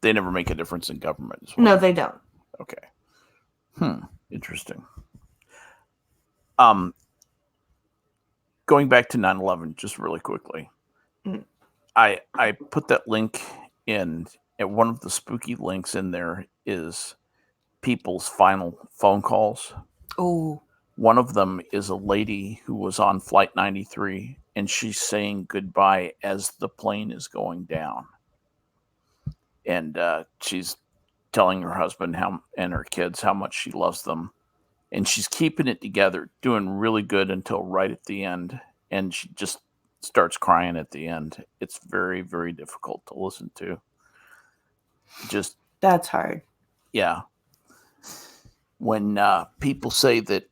They never make a difference in government as well. No, they don't. Okay. Interesting. Going back to 9/11 just really quickly. I put that link in, and one of the spooky links in there is people's final phone calls. Oh. One of them is a lady who was on Flight 93, and she's saying goodbye as the plane is going down. And she's telling her husband and her kids how much she loves them. And she's keeping it together, doing really good until right at the end. And she just starts crying at the end. It's very, very difficult to listen to. That's hard. Yeah. When people say that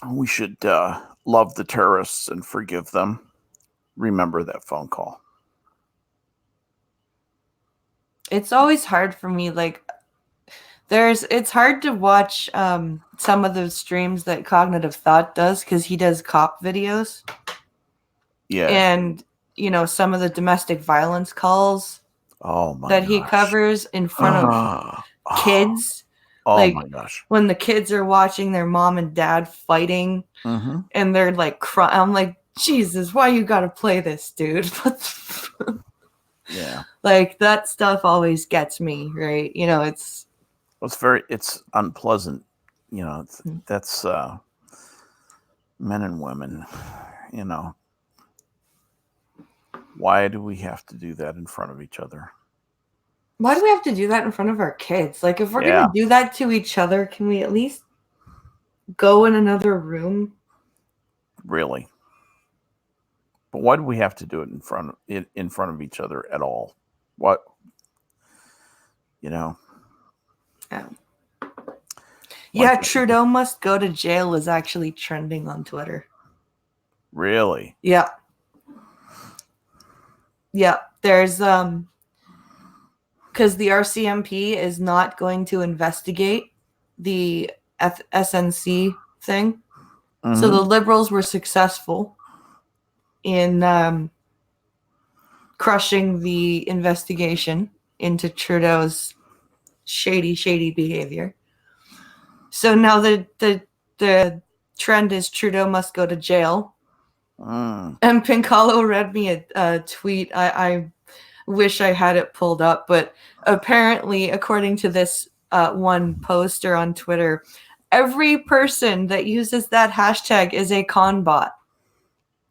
we should love the terrorists and forgive them, remember that phone call. It's always hard for me. Like, it's hard to watch some of the streams that Cognitive Thought does because he does cop videos. Yeah. And, some of the domestic violence calls he covers in front of kids. Oh my gosh. When the kids are watching their mom and dad fighting and they're like crying. I'm like, Jesus, why you got to play this, dude? Yeah. Like, that stuff always gets me, right? It's unpleasant. That's men and women, Why do we have to do that in front of each other? Why do we have to do that in front of our kids? Like, if we're going to do that to each other, can we at least go in another room? Really? But why do we have to do it in front of each other at all? What? Yeah. Yeah, Trudeau must go to jail is actually trending on Twitter. Really? Yeah. Yeah. There's because the RCMP is not going to investigate the SNC thing. So the Liberals were successful in crushing the investigation into Trudeau's shady behavior. So now the trend is Trudeau must go to jail. And Pinkalo read me a tweet. I wish I had it pulled up, but apparently, according to this one poster on Twitter, every person that uses that hashtag is a con bot.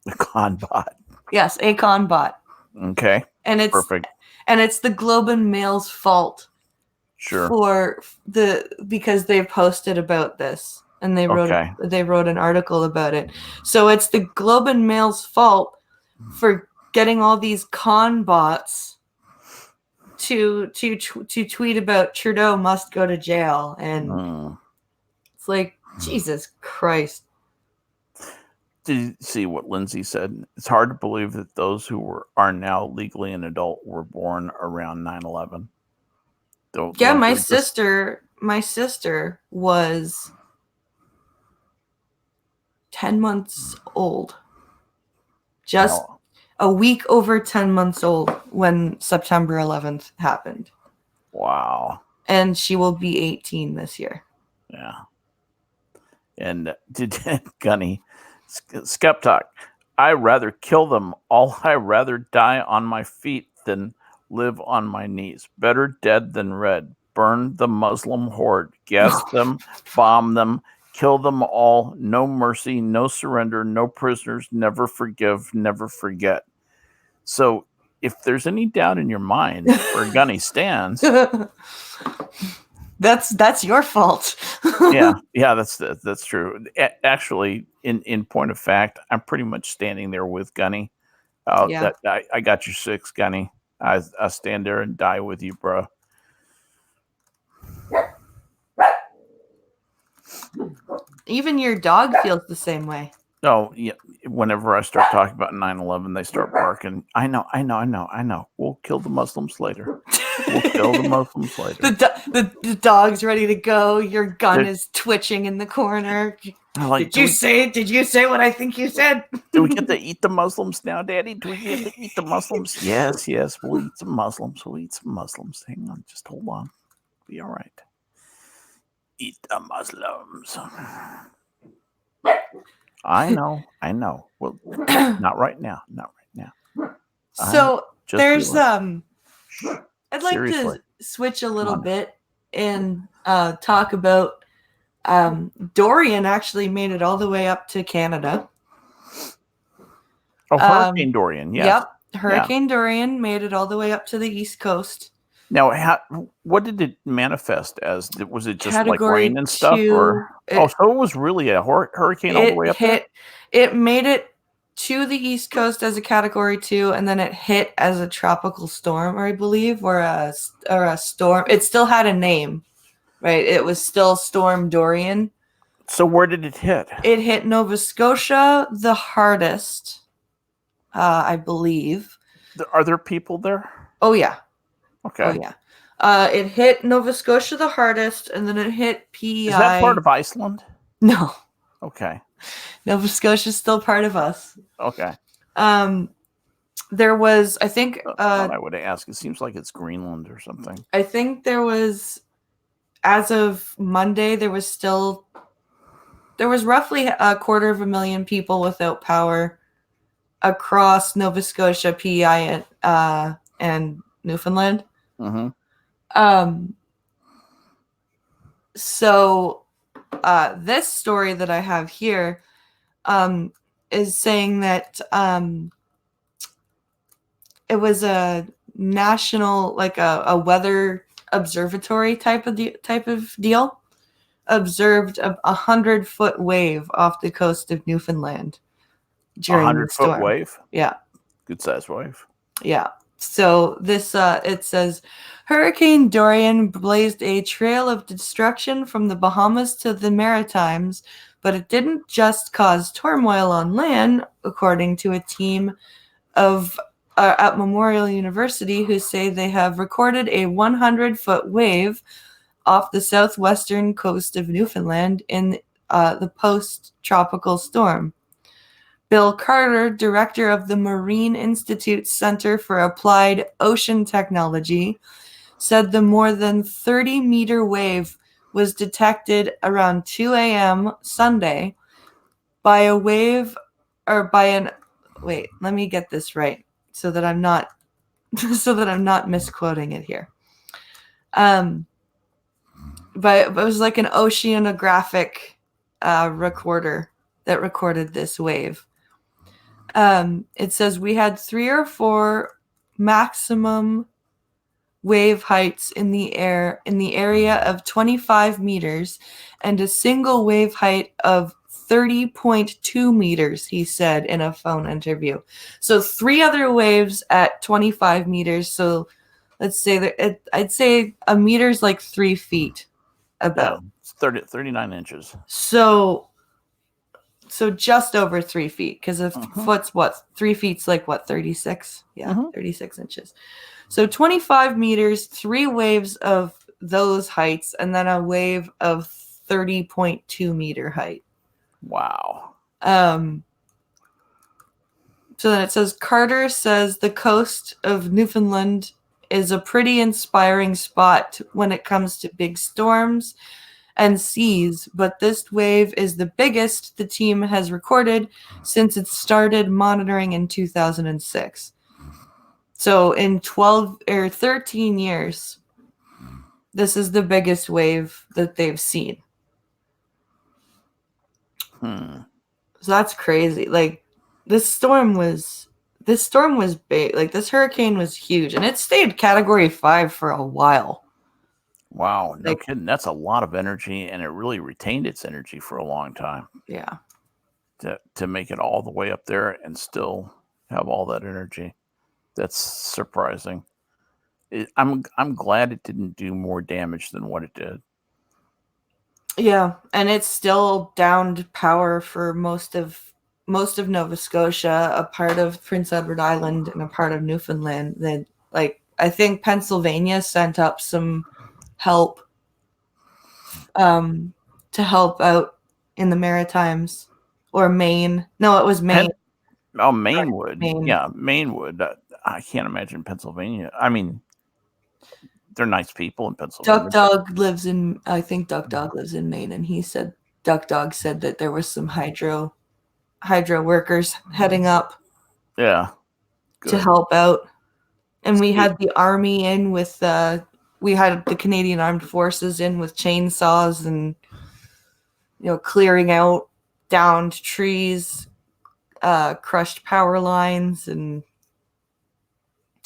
A con bot. Yes, a con bot. Okay. And it's perfect. And it's the Globe and Mail's fault Sure. because they posted about this and they wrote an article about it. So it's the Globe and Mail's fault for getting all these con bots to tweet about Trudeau must go to jail, and it's like, Jesus Christ. Did you see what Lindsay said? It's hard to believe that those who are now legally an adult were born around 9/11. Yeah, my sister was 10 months old. Just a week over 10 months old when September 11th happened. Wow. And she will be 18 this year. Yeah. And did Gunny Skep talk? I rather kill them all. I rather die on my feet than live on my knees. Better dead than red. Burn the Muslim horde. Gas them, bomb them, kill them all. No mercy, no surrender, no prisoners. Never forgive, never forget. So if there's any doubt in your mind where Gunny stands, that's your fault. yeah, that's true. Actually, in point of fact, I'm pretty much standing there with Gunny. Yeah. I got your six, Gunny. I stand there and die with you, bro. Even your dog feels the same way. Oh, yeah. Whenever I start talking about 9/11, they start barking. I know. We'll kill the Muslims later. We'll kill the Muslims later. The dog's ready to go. Your gun is twitching in the corner. Like, did you say what I think you said? Do we get to eat the Muslims now, Daddy? Do we get to eat the Muslims? Yes. We'll eat some Muslims. Hang on. Just hold on. Be all right. Eat the Muslims. I know. Well, not right now. So there's I'd like to switch a little bit and talk about Dorian actually made it all the way up to Canada. Oh, Hurricane Dorian, yes. Yep. Hurricane Dorian made it all the way up to the East Coast. Now, what did it manifest as? Was it just Category like rain and stuff? So it was really a hurricane all the way up there? It made it to the East Coast as a Category 2, and then it hit as a tropical storm, I believe, or a storm. It still had a name, right? It was still Storm Dorian. So where did it hit? It hit Nova Scotia the hardest, I believe. Are there people there? Oh, yeah. Okay. Oh, yeah. It hit Nova Scotia the hardest, and then it hit PEI. Is that part of Iceland? No. Okay. Nova Scotia is still part of us. Okay. There was, I think... I would ask. It seems like it's Greenland or something. I think there was, as of Monday, there was roughly 250,000 people without power across Nova Scotia, PEI, and Newfoundland. Mm-hmm. So this story that I have here is saying that it was a national, like a weather observatory type of deal, observed a 100-foot wave off the coast of Newfoundland during 100-foot wave? Yeah. Good size wave. Yeah. So this, it says, Hurricane Dorian blazed a trail of destruction from the Bahamas to the Maritimes, but it didn't just cause turmoil on land, according to a team at Memorial University who say they have recorded a 100-foot wave off the southwestern coast of Newfoundland in the post-tropical storm. Bill Carter, director of the Marine Institute's Center for Applied Ocean Technology, said the more than 30-meter wave was detected around 2 a.m. Sunday by let me get this right so that I'm not misquoting it here. But it was like an oceanographic recorder that recorded this wave. It says we had 3 or 4 maximum wave heights in the area of 25 meters and a single wave height of 30.2 meters, he said in a phone interview. So 3 other waves at 25 meters. So let's say that I'd say a meter's like 3 feet about. It's 39 inches. So just over 3 feet, because a foot's what? 3 feet's like what, 36? Yeah, 36 inches. So 25 meters, 3 waves of those heights, and then a wave of 30.2 meter height. Wow. So then it says, Carter says the coast of Newfoundland is a pretty inspiring spot when it comes to big storms and seas, but this wave is the biggest the team has recorded since it started monitoring in 2006. So in 12 or 13 years, this is the biggest wave that they've seen. So that's crazy. Like, this storm was big. Like, this hurricane was huge, and it stayed Category 5 for a while. Wow, no kidding. That's a lot of energy, and it really retained its energy for a long time. Yeah. To make it all the way up there and still have all that energy. That's surprising. I'm glad it didn't do more damage than what it did. Yeah, and it's still downed power for most of Nova Scotia, a part of Prince Edward Island, and a part of Newfoundland. That, like, I think Pennsylvania sent up some help to help out in the Maritimes, or Maine. No, it was Maine. Maine would. Maine. Yeah, Maine would. I can't imagine Pennsylvania. I mean, they're nice people in Pennsylvania. Duck Dog lives in, I think Duck Dog lives in Maine, and he said, Duck Dog said that there was some hydro workers heading up. Yeah. Good. To help out. And we had the army in with, we had the Canadian Armed Forces in with chainsaws and, clearing out downed trees, crushed power lines, and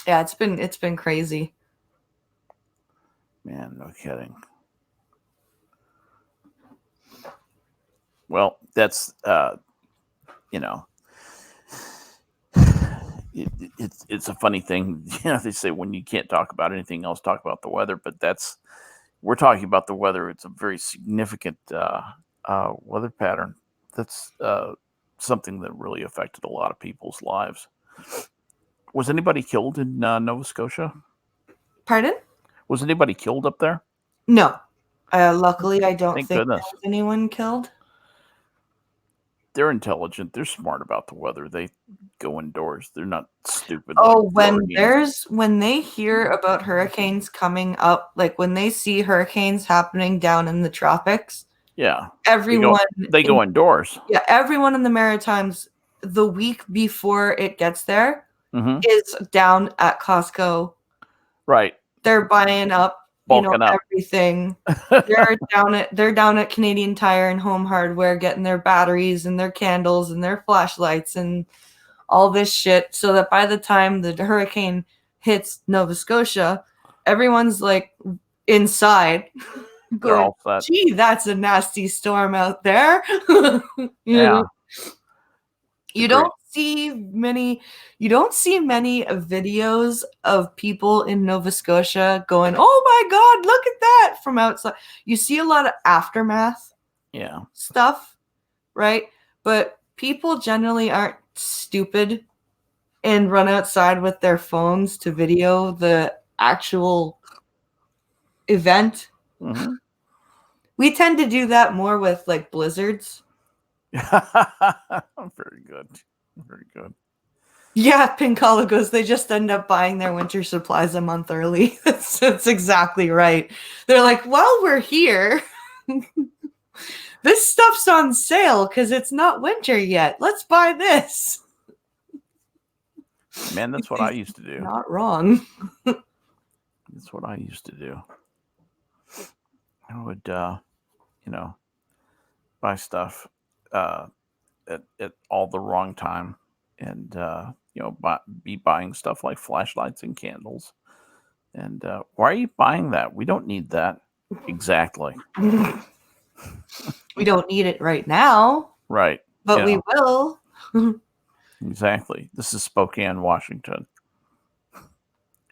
yeah, it's been crazy. Man, no kidding. Well, that's it's a funny thing. They say when you can't talk about anything else, talk about the weather. But we're talking about the weather. It's a very significant weather pattern. That's something that really affected a lot of people's lives. Was anybody killed in Nova Scotia? Pardon? Was anybody killed up there? No. Luckily, I don't Thank think goodness. there was anyone killed. They're intelligent. They're smart about the weather. They go indoors. They're not stupid. Oh, when they hear about hurricanes coming up, like when they see hurricanes happening down in the tropics, yeah, everyone they go indoors. Yeah, everyone in the Maritimes, the week before it gets there, is down at Costco. Right. They're buying up, everything. They're down at Canadian Tire and Home Hardware getting their batteries and their candles and their flashlights and all this shit, so that by the time the hurricane hits Nova Scotia, everyone's like inside going, gee, that's a nasty storm out there. Yeah. You don't see many videos of people in Nova Scotia going, oh my God, look at that, from outside. You see a lot of aftermath stuff, right? But people generally aren't stupid and run outside with their phones to video the actual event. We tend to do that more with like blizzards. Very good. Very good. Yeah, Pincala goes, they just end up buying their winter supplies a month early. That's exactly right. They're like, while we're here, this stuff's on sale because it's not winter yet. Let's buy this. Man, that's what I used to do. Not wrong. That's what I used to do. I would, buy stuff at all the wrong time, and be buying stuff like flashlights and candles And why are you buying that? We don't need that. Exactly. We don't need it right now, Right. but Yeah, we will. exactly. This is Spokane, Washington.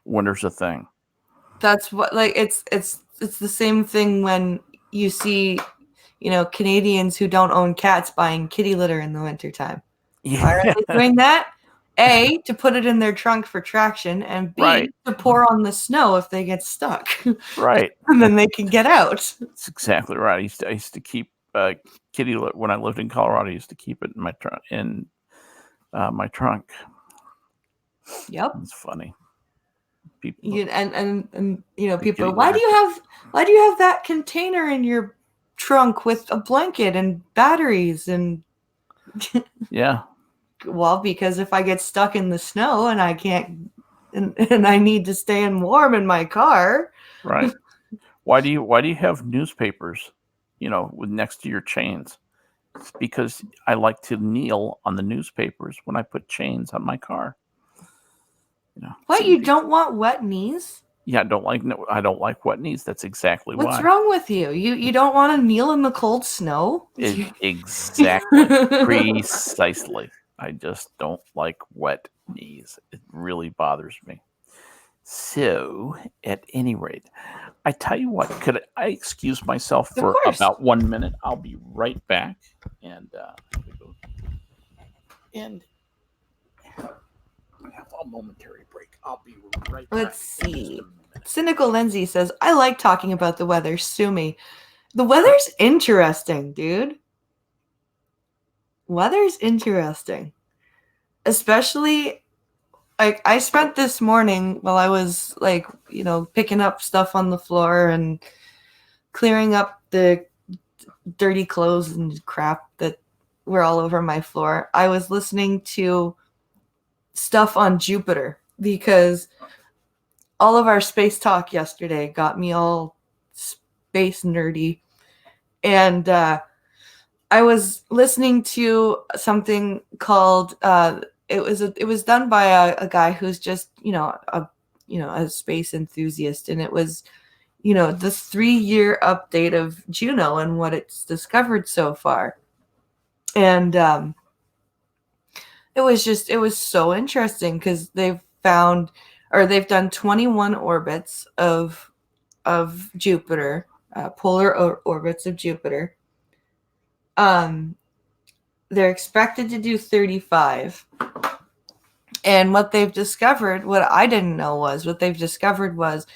Winter's a thing. That's what, like, it's the same thing when you see, Canadians who don't own cats buying kitty litter in the wintertime. Why are Yeah. they doing that? A, to put it in their trunk for traction, and B, Right. to pour on the snow if they get stuck. Right. And then they can get out. That's exactly right. I used to keep kitty litter when I lived in Colorado. I used to keep it in my trunk. My trunk. Yep. It's funny. People. And people Kitty are, why do litter. you have that container in your trunk with a blanket and batteries? And Yeah. well, because if I get stuck in the snow and I can't and I need to stay in warm in my car. Right. Why do you have newspapers, with next to your chains? It's because I like to kneel on the newspapers when I put chains on my car. What, you don't want wet knees? Yeah, I don't like wet knees. That's exactly What's why. wrong with you? You don't want to kneel in the cold snow? Exactly. Precisely. I just don't like wet knees. It really bothers me. So, at any rate, I tell you what, could I excuse myself Of for course. about 1 minute? I'll be right back. And have a momentary break. I'll be right back. Let's see. Cynical Lindsay says, I like talking about the weather. Sue me. The weather's interesting, dude. Weather's interesting. Especially, like, I spent this morning while I was, like, picking up stuff on the floor and clearing up the dirty clothes and crap that were all over my floor. I was listening to stuff on Jupiter because all of our space talk yesterday got me all space nerdy. And I was listening to something called it was done by a guy who's just a space enthusiast, and it was the 3-year update of Juno and what it's discovered so far. And it was so interesting because they've done 21 orbits of Jupiter, polar orbits of Jupiter. They're expected to do 35. And what they've discovered, what I didn't know was, what they've discovered was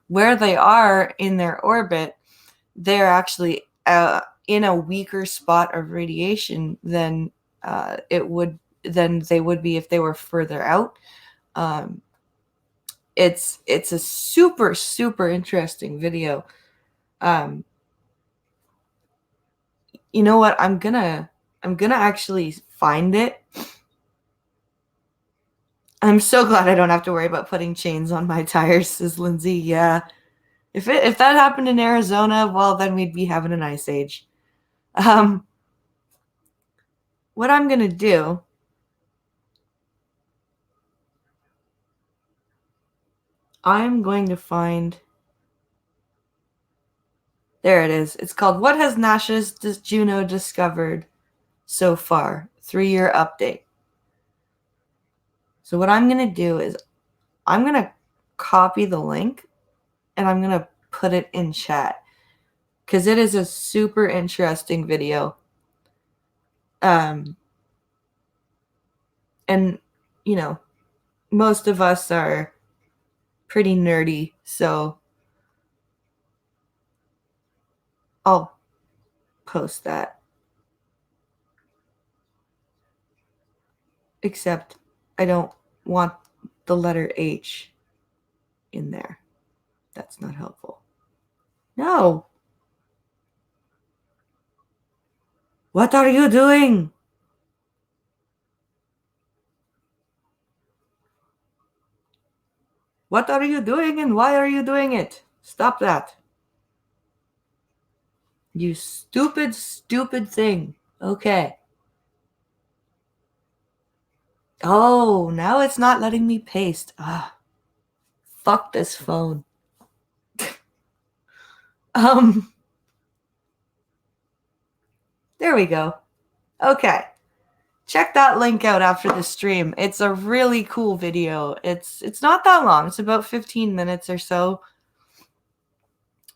where they are in their orbit, they're actually in a weaker spot of radiation than they would be if they were further out. It's a super, super interesting video. You know what? I'm gonna actually find it. I'm so glad I don't have to worry about putting chains on my tires, says Lindsay. Yeah. If that happened in Arizona, well, then we'd be having an ice age. What I'm gonna do, I'm going to find. There it is. It's called "What Has NASA's Juno Discovered So Far?" 3-year update. So what I'm gonna do is I'm gonna copy the link and I'm gonna put it in chat because it is a super interesting video. And most of us are pretty nerdy, so I'll post that. Except I don't want the letter H in there. That's not helpful. No. What are you doing? What are you doing and why are you doing it? Stop that. You stupid, stupid thing. Okay. Oh, now it's not letting me paste. Ah, Fuck this phone. There we go. Okay. Check that link out after the stream. It's a really cool video. It's not that long. It's about 15 minutes or so.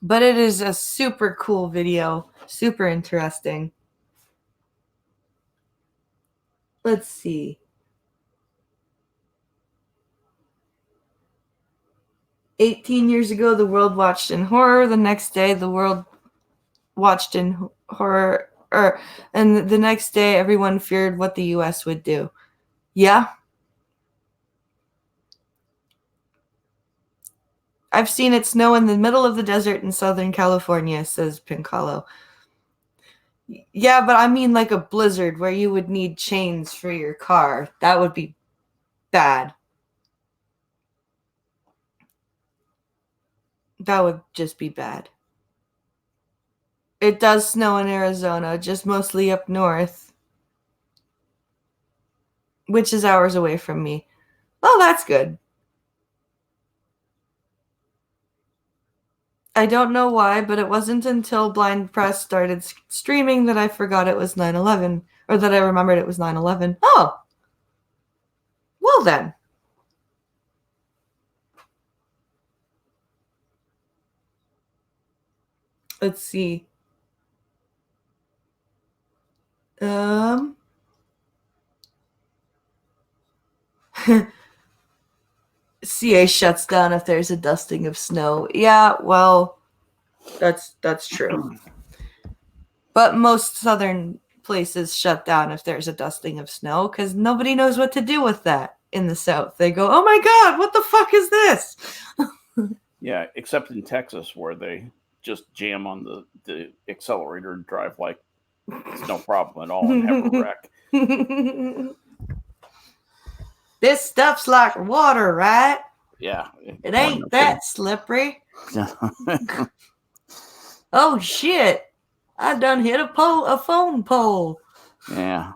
But it is a super cool video. Super interesting. Let's see. 18 years ago, the world watched in horror. The next day, the world watched in horror. And the next day, everyone feared what the U.S. would do. Yeah. I've seen it snow in the middle of the desert in Southern California, says Pincalo. Yeah, but I mean like a blizzard where you would need chains for your car. That would be bad. That would just be bad. It does snow in Arizona, just mostly up north, which is hours away from me. Well, that's good. I don't know why, but it wasn't until Blind Press started streaming that I forgot it was 9/11, or that I remembered it was 9/11. Oh, well then. Let's see. CA shuts down if there's a dusting of snow. Yeah, well, that's true. But most southern places shut down if there's a dusting of snow because nobody knows what to do with that in the south. They go, "Oh my god, what the fuck is this?" Yeah, except in Texas where they just jam on the accelerator and drive like it's no problem at all and have a wreck. This stuff's like water, right? Yeah. It ain't that slippery. Oh shit. I done hit a phone pole. Yeah.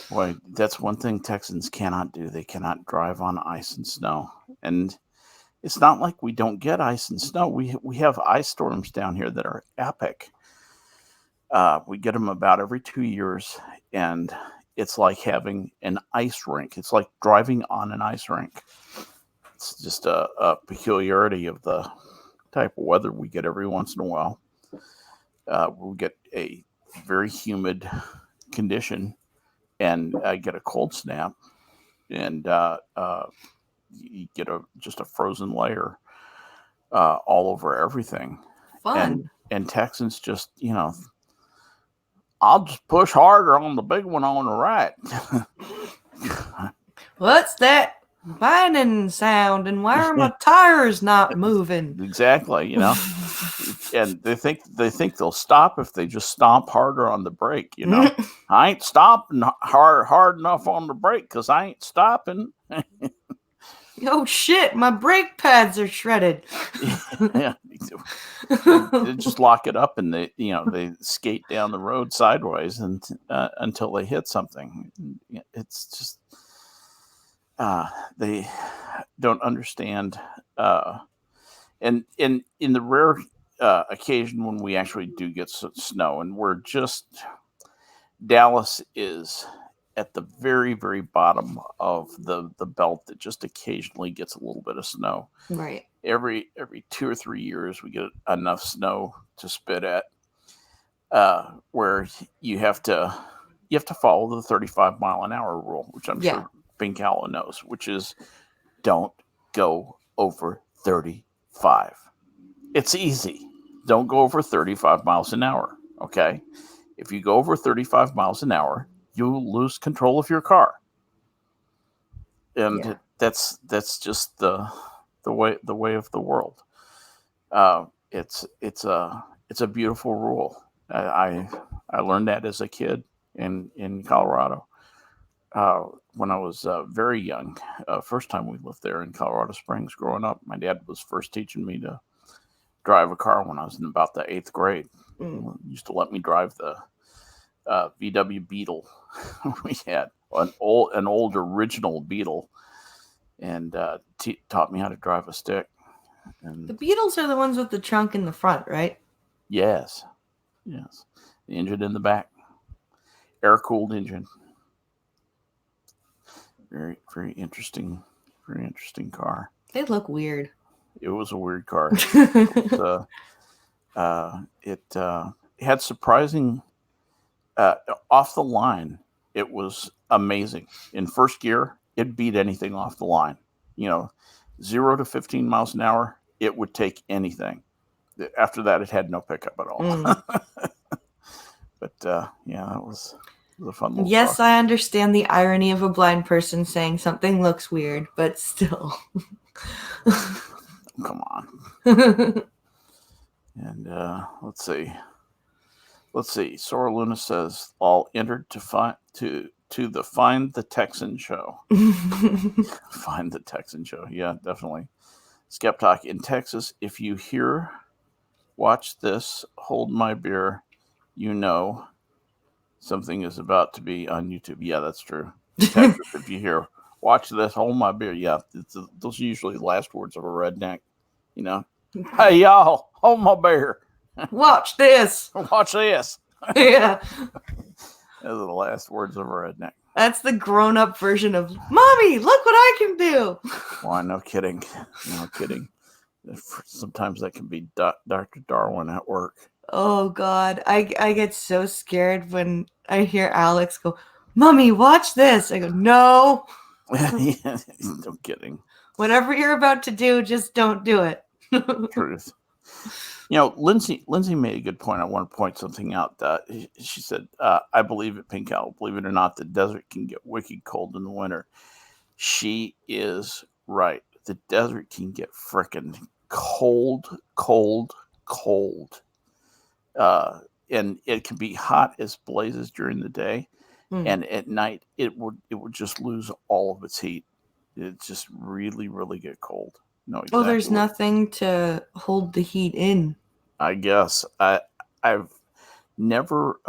Boy, that's one thing Texans cannot do. They cannot drive on ice and snow. And it's not like we don't get ice and snow. We have ice storms down here that are epic. We get them about every 2 years, and it's like having an ice rink. It's like driving on an ice rink. It's just a peculiarity of the type of weather we get every once in a while. We get a very humid condition and get a cold snap, and you get just a frozen layer all over everything. Fun. And Texans just, I'll just push harder on the big one on the right. What's that whining sound, and why are my tires not moving? Exactly, and they think they'll stop if they just stomp harder on the brake. I ain't stomping hard enough on the brake because I ain't stopping. Oh shit, my brake pads are shredded. Yeah. They just lock it up and they skate down the road sideways and until they hit something. It's just they don't understand. And in the rare occasion when we actually do get snow, and Dallas is at the very, very bottom of the belt that just occasionally gets a little bit of snow. Right. Every 2 or 3 years we get enough snow to spit at, where you have to follow the 35 mile an hour rule, which I'm sure Pincalo knows, which is don't go over 35. It's easy. Don't go over 35 miles an hour. Okay. If you go over 35 miles an hour, you'll lose control of your car. And that's just the way of the world. It's a beautiful rule. I learned that as a kid in Colorado. When I was very young, first time we lived there in Colorado Springs growing up, my dad was first teaching me to drive a car when I was in about the 8th grade. He used to let me drive the VW Beetle. We had an old original Beetle, and taught me how to drive a stick. And The Beetles are the ones with the trunk in the front, right? yes, yes, the engine in the back, air cooled engine. Very very interesting, very interesting car. They look weird. It was a weird car. It was, it had surprising off the line. It was amazing. In first gear, it beat anything off the line. You know, 0 to 15 miles an hour, it would take anything. After that, it had no pickup at all. Mm. But yeah, that was a fun little Yes, car. I understand the irony of a blind person saying something looks weird, but still. Come on. And let's see. Let's see. Sora Luna says, "All entered to the Find the Texan show." Find the Texan show. Yeah, definitely. Skep Talk in Texas. If you hear, watch this, hold my beer, you know something is about to be on YouTube. Yeah, that's true. In Texas, if you hear, watch this, hold my beer. Yeah, those are usually the last words of a redneck. You know, hey y'all, hold my beer. Watch this. Watch this. Yeah. Those are the last words of a redneck. That's the grown-up version of Mommy, look what I can do. Why, no kidding. No kidding. Sometimes that can be Dr. Darwin at work. Oh God, I get so scared when I hear Alex go, "Mommy, watch this." I go, "No." No kidding. Whatever you're about to do, just don't do it. Truth. You know, Lindsay made a good point. I want to point something out. She said, "I believe it, Pink Owl. Believe it or not, the desert can get wicked cold in the winter." She is right. The desert can get frickin' cold, cold, cold. And it can be hot as blazes during the day, and at night it would just lose all of its heat. It just really really get cold. No, exactly. Oh, there's nothing to hold the heat in. I guess I've never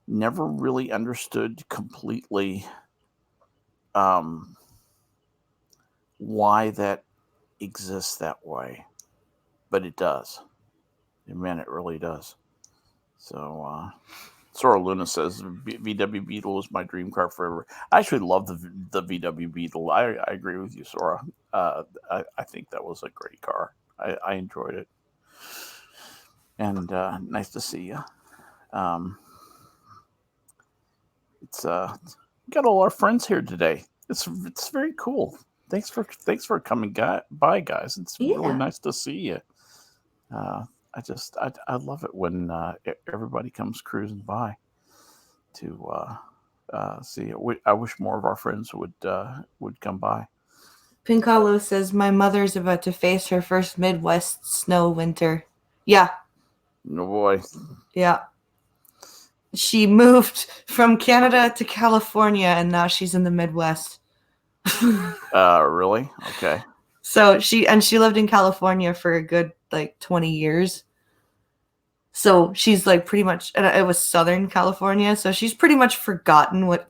never really understood completely why that exists that way, but it does. Man, it really does. So Sora Luna says VW Beetle is my dream car forever. I actually love the VW Beetle. I agree with you, Sora. I think that was a great car. I enjoyed it, and nice to see you. It's got all our friends here today. It's very cool. Thanks for coming by, guys. It's really nice to see you. I love it when everybody comes cruising by to see it. I wish more of our friends would come by. Pinkalo says my mother's about to face her first Midwest snow winter. Yeah. No boy. Yeah. She moved from Canada to California and now she's in the Midwest. Really? Okay. So she lived in California for a good like 20 years. So she's like pretty much, and it was Southern California, so she's pretty much forgotten what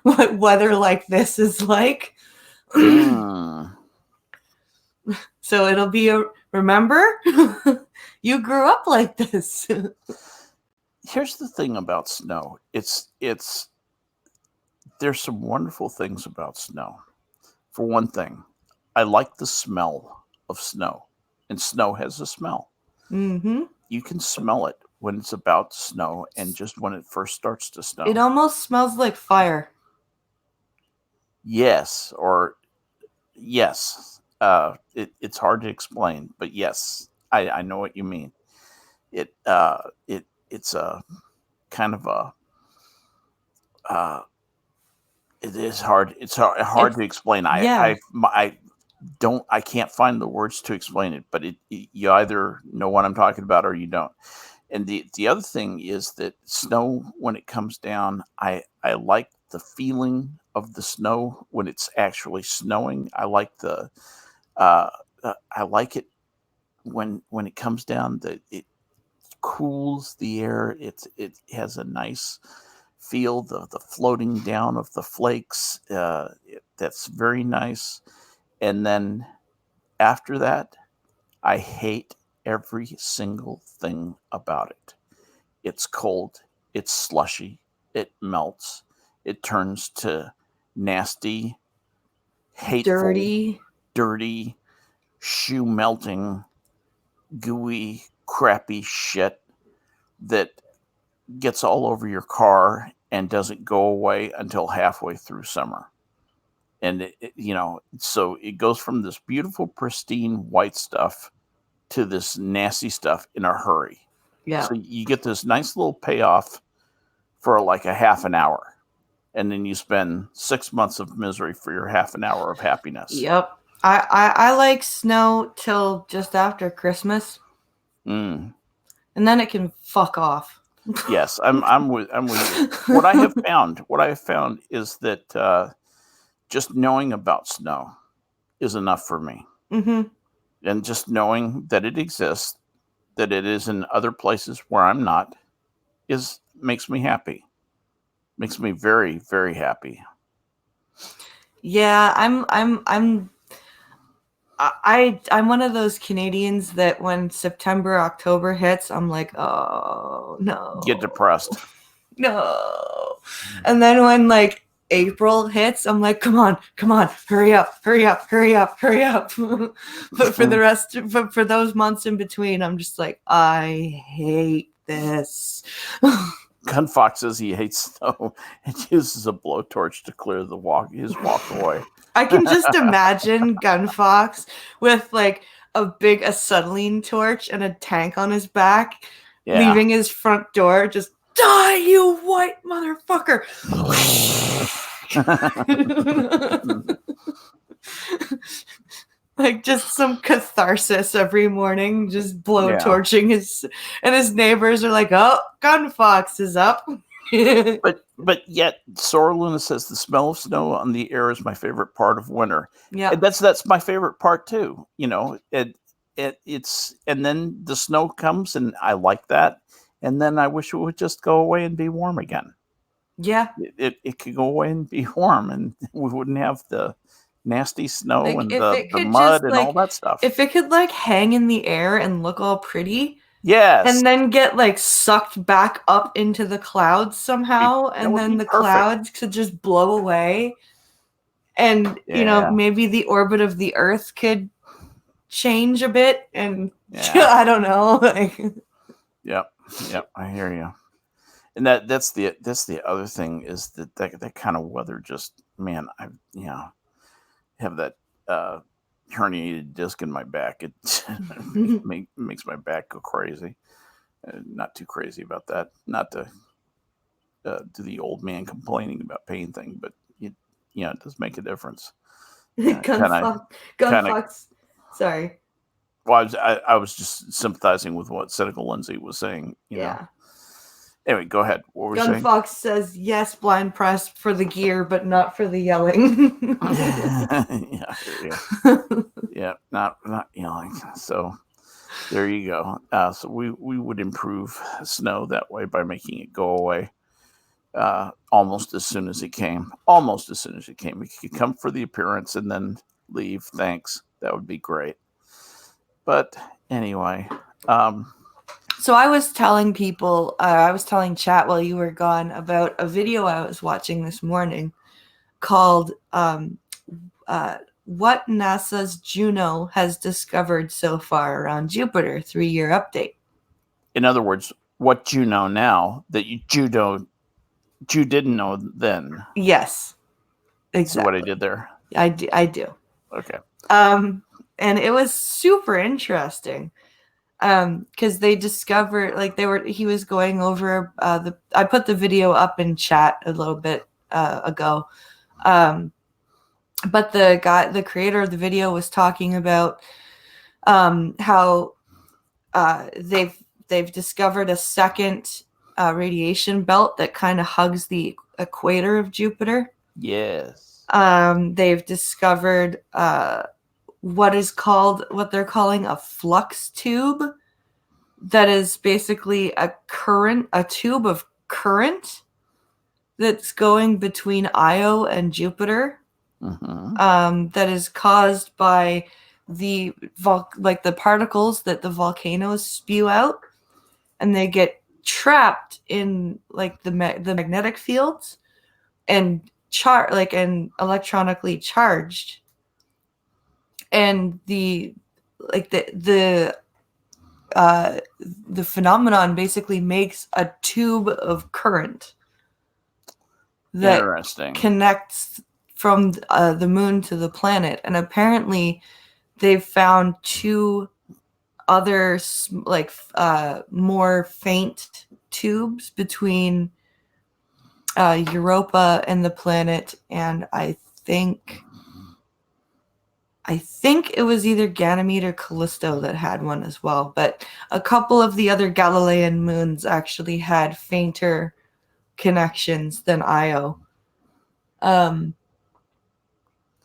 what weather like this is like. So it'll be a remember you grew up like this. Here's the thing about snow. It's there's some wonderful things about snow. For one thing, I like the smell of snow, and snow has a smell. Mm-hmm. You can smell it when it's about to snow and just when it first starts to snow. It almost smells like fire. Yes, or yes. It's hard to explain, but yes, I know what you mean. It's a kind of a it is hard. It's hard to explain. Yeah. I can't find the words to explain it, but you either know what I'm talking about or you don't. And the other thing is that snow, when it comes down, I like the feeling of the snow when it's actually snowing. I like I like it when it comes down, that it cools the air. It has a nice feel the floating down of the flakes. That's very nice. And then after that, I hate every single thing about it. It's cold, it's slushy, it melts, it turns to nasty, hateful, Dirty. dirty, shoe melting, gooey, crappy shit that gets all over your car and doesn't go away until halfway through summer. And so it goes from this beautiful, pristine white stuff to this nasty stuff in a hurry. Yeah. So you get this nice little payoff for like a half an hour, and then you spend 6 months of misery for your half an hour of happiness. Yep. I like snow till just after Christmas, Mm. and then it can fuck off. Yes, I'm with you. What I have found is that just knowing about snow is enough for me, Mm-hmm. and just knowing that it exists, that it is in other places where I'm not, is makes me happy. Makes me very, very happy. Yeah, I'm one of those Canadians that when September, October hits, I'm like, oh no. Get depressed. No. And then when like April hits, I'm like, come on, hurry up. But for those months in between, I'm just like, I hate this. Gun Fox says he hates snow and uses a blowtorch to clear his walkway. I can just imagine Gun Fox with like a big acetylene torch and a tank on his back, leaving his front door just die, you white motherfucker. Like just some catharsis every morning, just blow torching his neighbors are like, oh, Gun Fox is up. but yet Sora Luna says the smell of snow on the air is my favorite part of winter. Yeah, and that's my favorite part too. It's and then the snow comes and I like that, and then I wish it would just go away and be warm again. Yeah, it could go away and be warm, and we wouldn't have the nasty snow like and if the it could mud just and like all that stuff. if it could like hang in the air and look all pretty. Yes. And then get like sucked back up into the clouds somehow, and then the clouds could just blow away. And maybe the orbit of the Earth could change a bit, and I don't know. Yep, I hear you. And that's the other thing is that kind of weather just, man, I have that herniated disc in my back. It makes my back go crazy. Not too crazy about that. Not to do the old man complaining about pain thing, but it does make a difference. Gun Fox. Sorry. Well, I was just sympathizing with what Cynical Lindsay was saying. You know. Anyway, go ahead. What were you saying? Gun Fox says yes, blind press for the gear, but not for the yelling. Yeah, not yelling. So there you go. So we would improve snow that way by making it go away almost as soon as it came. Almost as soon as it came. It could come for the appearance and then leave. Thanks. That would be great. But anyway. So I was telling people, I was telling chat while you were gone about a video I was watching this morning called What NASA's Juno Has Discovered So Far Around Jupiter 3-year update. In other words, what you know now that you didn't know then. Yes, exactly. See what I did there? I do. Okay. And it was super interesting. Because they discovered, like, he was going over I put the video up in chat a little bit ago, but the creator of the video was talking about how they've discovered a second radiation belt that kind of hugs the equator of Jupiter. Yes. They've discovered what they're calling a flux tube, that is basically a tube of current that's going between Io and Jupiter. That is caused by the the particles that the volcanoes spew out, and they get trapped in like the magnetic fields and and electronically charged, and the phenomenon basically makes a tube of current that Interesting. connects from the moon to the planet. And apparently they've found two other more faint tubes between Europa and the planet, and I think it was either Ganymede or Callisto that had one as well. But a couple of the other Galilean moons actually had fainter connections than Io. And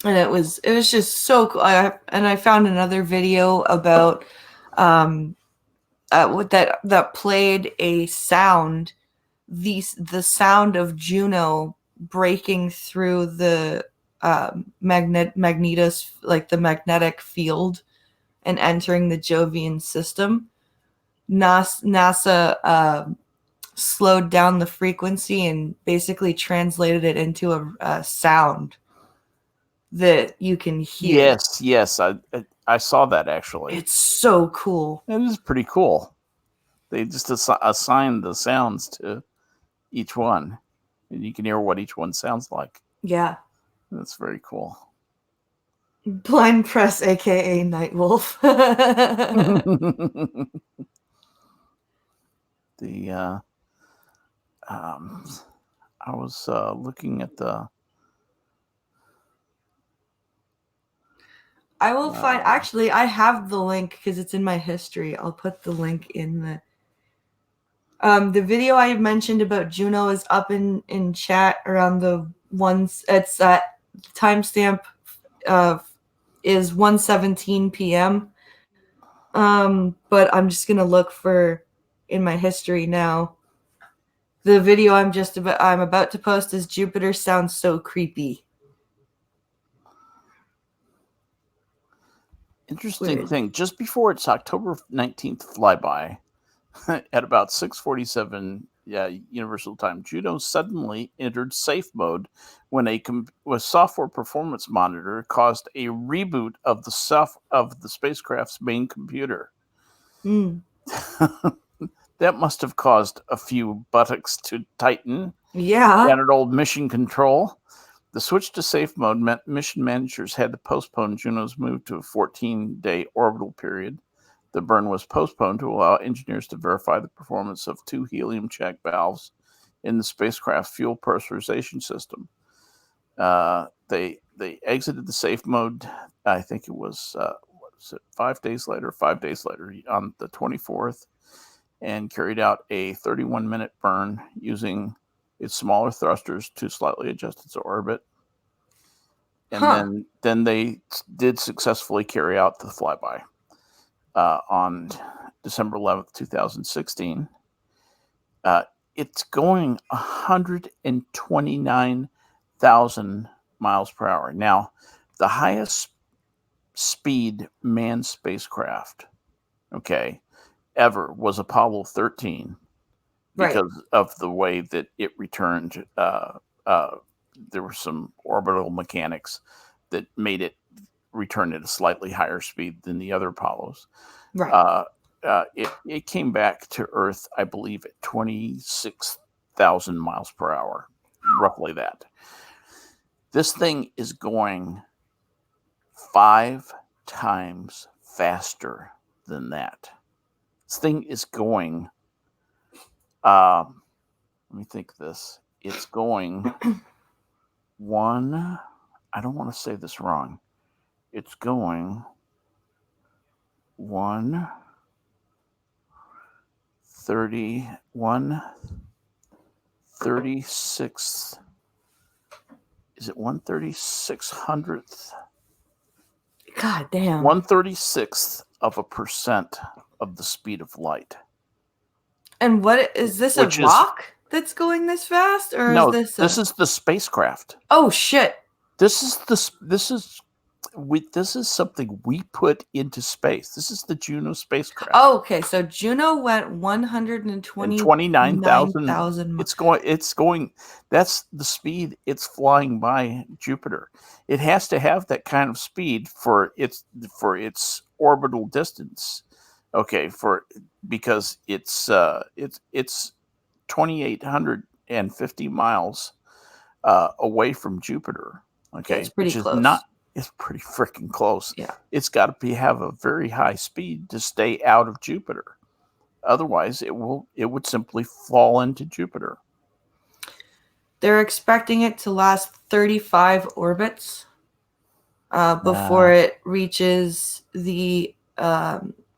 it was just so cool. I found another video about that played a sound, the sound of Juno breaking through the the magnetic field, and entering the Jovian system. NASA slowed down the frequency and basically translated it into a sound that you can hear. Yes, I saw that actually. It's so cool. It is pretty cool. They just assign the sounds to each one, and you can hear what each one sounds like. Yeah. That's very cool. Blind Press, aka Nightwolf. I was looking at the. I will find. Actually, I have the link because it's in my history. I'll put the link in the. The video I mentioned about Juno is up in chat around the ones. It's timestamp is 1:17 p.m. But I'm just gonna look for in my history now. The video I'm about to post is Jupiter sounds so creepy. Interesting Weird. thing. Just before its October 19th flyby, at about 6:47 Universal Time, Juno suddenly entered safe mode when a software performance monitor caused a reboot of the spacecraft's main computer. That must have caused a few buttocks to tighten. Yeah. Standard old mission control. The switch to safe mode meant mission managers had to postpone Juno's move to a 14-day orbital period. The burn was postponed to allow engineers to verify the performance of two helium check valves in the spacecraft's fuel pressurization system. They exited the safe mode. I think it was 5 days later, on the 24th, and carried out a 31-minute burn using its smaller thrusters to slightly adjust its orbit. And then they did successfully carry out the flyby on December 11th, 2016. It's going 129,000 miles per hour. Now, the highest speed manned spacecraft, ever was Apollo 13, because of the way that it returned. There were some orbital mechanics that made it return at a slightly higher speed than the other Apollos. Right. It came back to Earth, I believe, at 26,000 miles per hour, roughly that. This thing is going 5 times faster than that. This thing is going, let me think this. It's going I don't want to say this wrong. It's going 136. Is it 1/3600th? God damn. 1/36th of a percent of the speed of light. And what is this, a rock that's going this fast, or No, is this? this is the spacecraft. Oh shit! This is something we put into space. This is the Juno spacecraft. Oh, okay. So Juno went 129,000. It's going. That's the speed it's flying by Jupiter. It has to have that kind of speed for its orbital distance. Okay, because it's 2,850 miles away from Jupiter. Okay, it's pretty which is close. not. It's pretty freaking close. Yeah. It's got to have a very high speed to stay out of Jupiter. Otherwise, it would simply fall into Jupiter. They're expecting it to last 35 orbits before it reaches the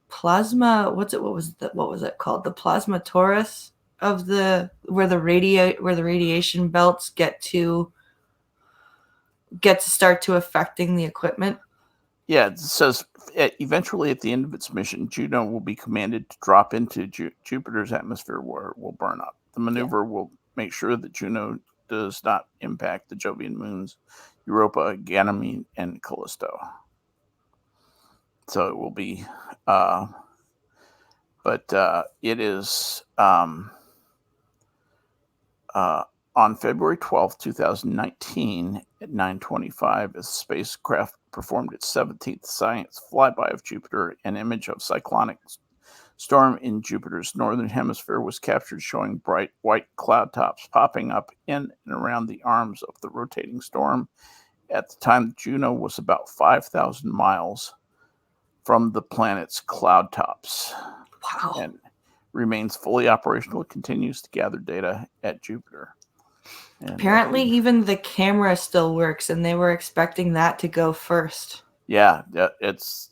plasma. What was it called? The plasma torus of where the radiation belts get to start to affecting the equipment. Yeah, it says eventually at the end of its mission, Juno will be commanded to drop into Jupiter's atmosphere where it will burn up. The maneuver will make sure that Juno does not impact the Jovian moons, Europa, Ganymede, and Callisto. So it will be, it is on February 12th, 2019, at 9:25, the spacecraft performed its 17th science flyby of Jupiter. An image of cyclonic storm in Jupiter's northern hemisphere was captured, showing bright white cloud tops popping up in and around the arms of the rotating storm. At the time, Juno was about 5,000 miles from the planet's cloud tops. Wow. And remains fully operational. It continues to gather data at Jupiter. And apparently, even the camera still works, and they were expecting that to go first. Yeah, it's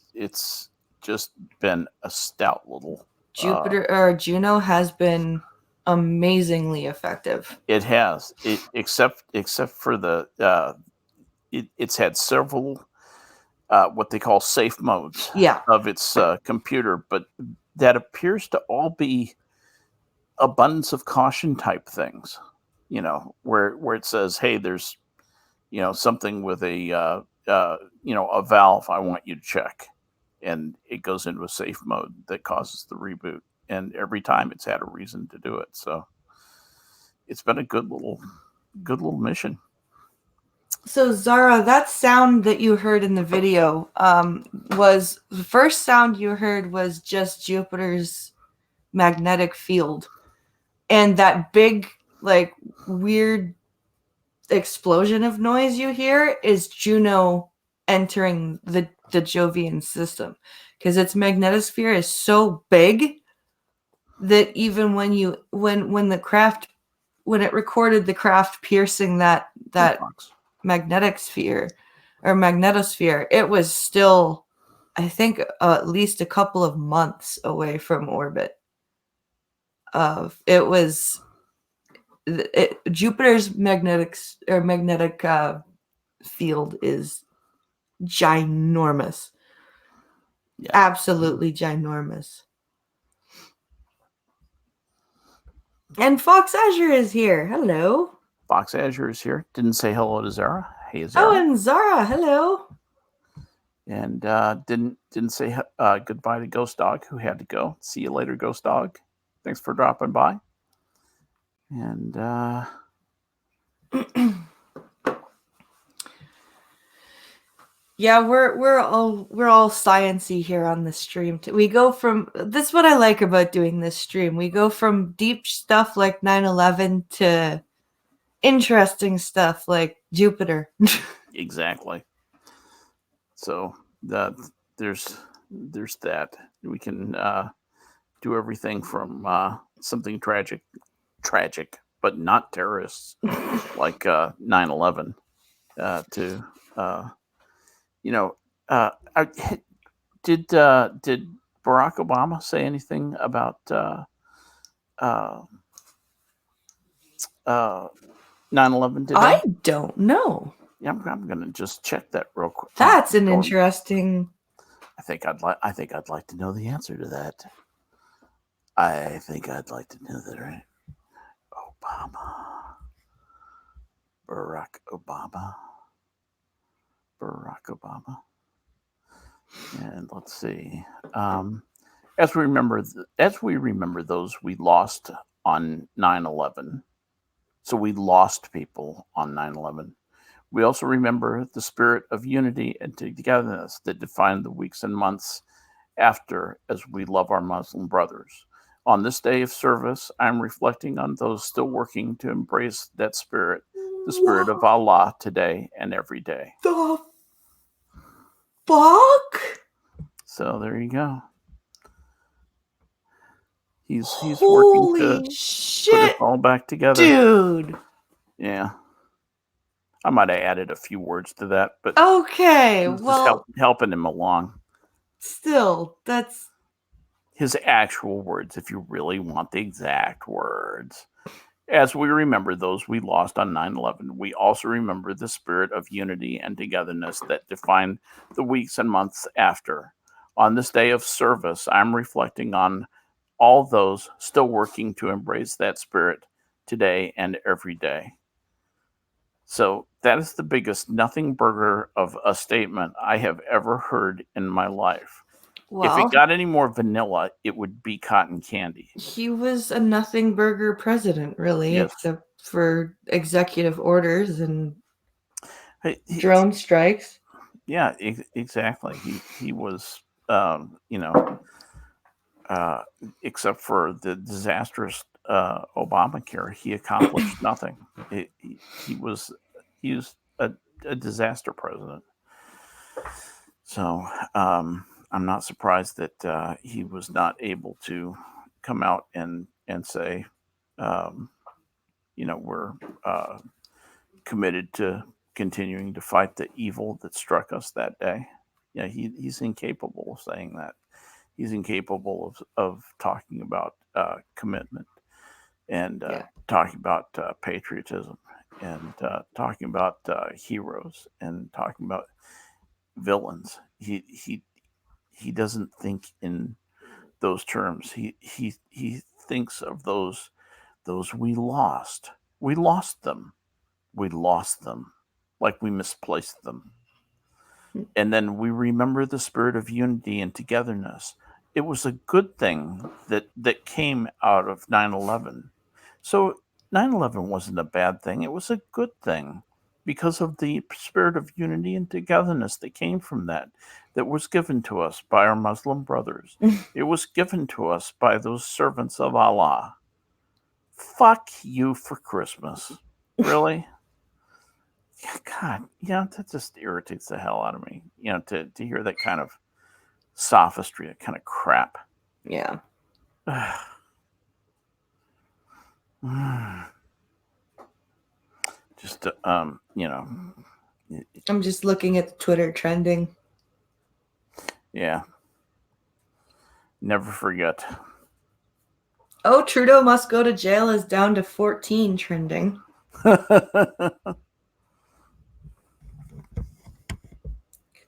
just been a stout little Juno has been amazingly effective. It has, except for the it's had several what they call safe modes of its computer, but that appears to all be abundance of caution type things. Where it says, hey, there's something with a a valve I want you to check, and it goes into a safe mode that causes the reboot, and every time it's had a reason to do it. So it's been a good little mission. So Zara, that sound that you heard in the video was the first sound you heard was just Jupiter's magnetic field, and that big weird explosion of noise you hear is Juno entering the Jovian system, because its magnetosphere is so big that even when it recorded the craft piercing that magnetic sphere or magnetosphere, it was still, I think, at least a couple of months away from orbit. Jupiter's magnetic field is ginormous. Yeah. Absolutely ginormous. And Fox Azure is here. Hello. Fox Azure is here. Didn't say hello to Zara. Hey, Zara. Oh, and Zara, hello. And didn't say goodbye to Ghost Dog, who had to go. See you later, Ghost Dog. Thanks for dropping by. And yeah, we're all science-y here on the stream. We go from, this is what I like about doing this stream. We go from deep stuff like 9/11 to interesting stuff like Jupiter. Exactly. So there's that. We can do everything from something tragic, but not terrorists, like 9/11, to did Barack Obama say anything about 9/11 today? I don't know. Yeah, I'm gonna just check that real quick. That's an interesting. I think I'd like to know the answer to that. I think I'd like to know that, right? Oh Obama. Barack Obama. Barack Obama. And let's see. As we remember those we lost on 9/11. So we lost people on 9/11. We also remember the spirit of unity and togetherness that defined the weeks and months after as we love our Muslim brothers. On this day of service, I'm reflecting on those still working to embrace that spirit, the spirit of Allah today and every day. The fuck? So there you go. He's Holy working to shit, put us all back together. dude. Yeah. I might have added a few words to that, but okay, just helping him along. Still, that's his actual words, if you really want the exact words. As we remember those we lost on 9/11, we also remember the spirit of unity and togetherness that defined the weeks and months after. On this day of service, I'm reflecting on all those still working to embrace that spirit today and every day. So that is the biggest nothing burger of a statement I have ever heard in my life. If it got any more vanilla, it would be cotton candy. He was a nothing burger president, really, Yes. except for executive orders and drone strikes. Yeah, exactly. He was, except for the disastrous Obamacare, he accomplished nothing. He was a disaster president. So I'm not surprised that he was not able to come out and say, we're committed to continuing to fight the evil that struck us that day. Yeah, he's incapable of saying that. He's incapable of talking about commitment and talking about patriotism and talking about heroes and talking about villains. He doesn't think in those terms. He thinks of those we lost. We lost them. We lost them like we misplaced them. And then we remember the spirit of unity and togetherness. It was a good thing that came out of 9/11. So 9/11 wasn't a bad thing. It was a good thing because of the spirit of unity and togetherness that came from that was given to us by our Muslim brothers. It was given to us by those servants of Allah. Fuck you for Christmas. Really? God, that just irritates the hell out of me. To hear that kind of sophistry, that kind of crap. Yeah. Just, I'm just looking at the Twitter trending. Yeah. Never forget. Oh, Trudeau must go to jail is down to 14 trending.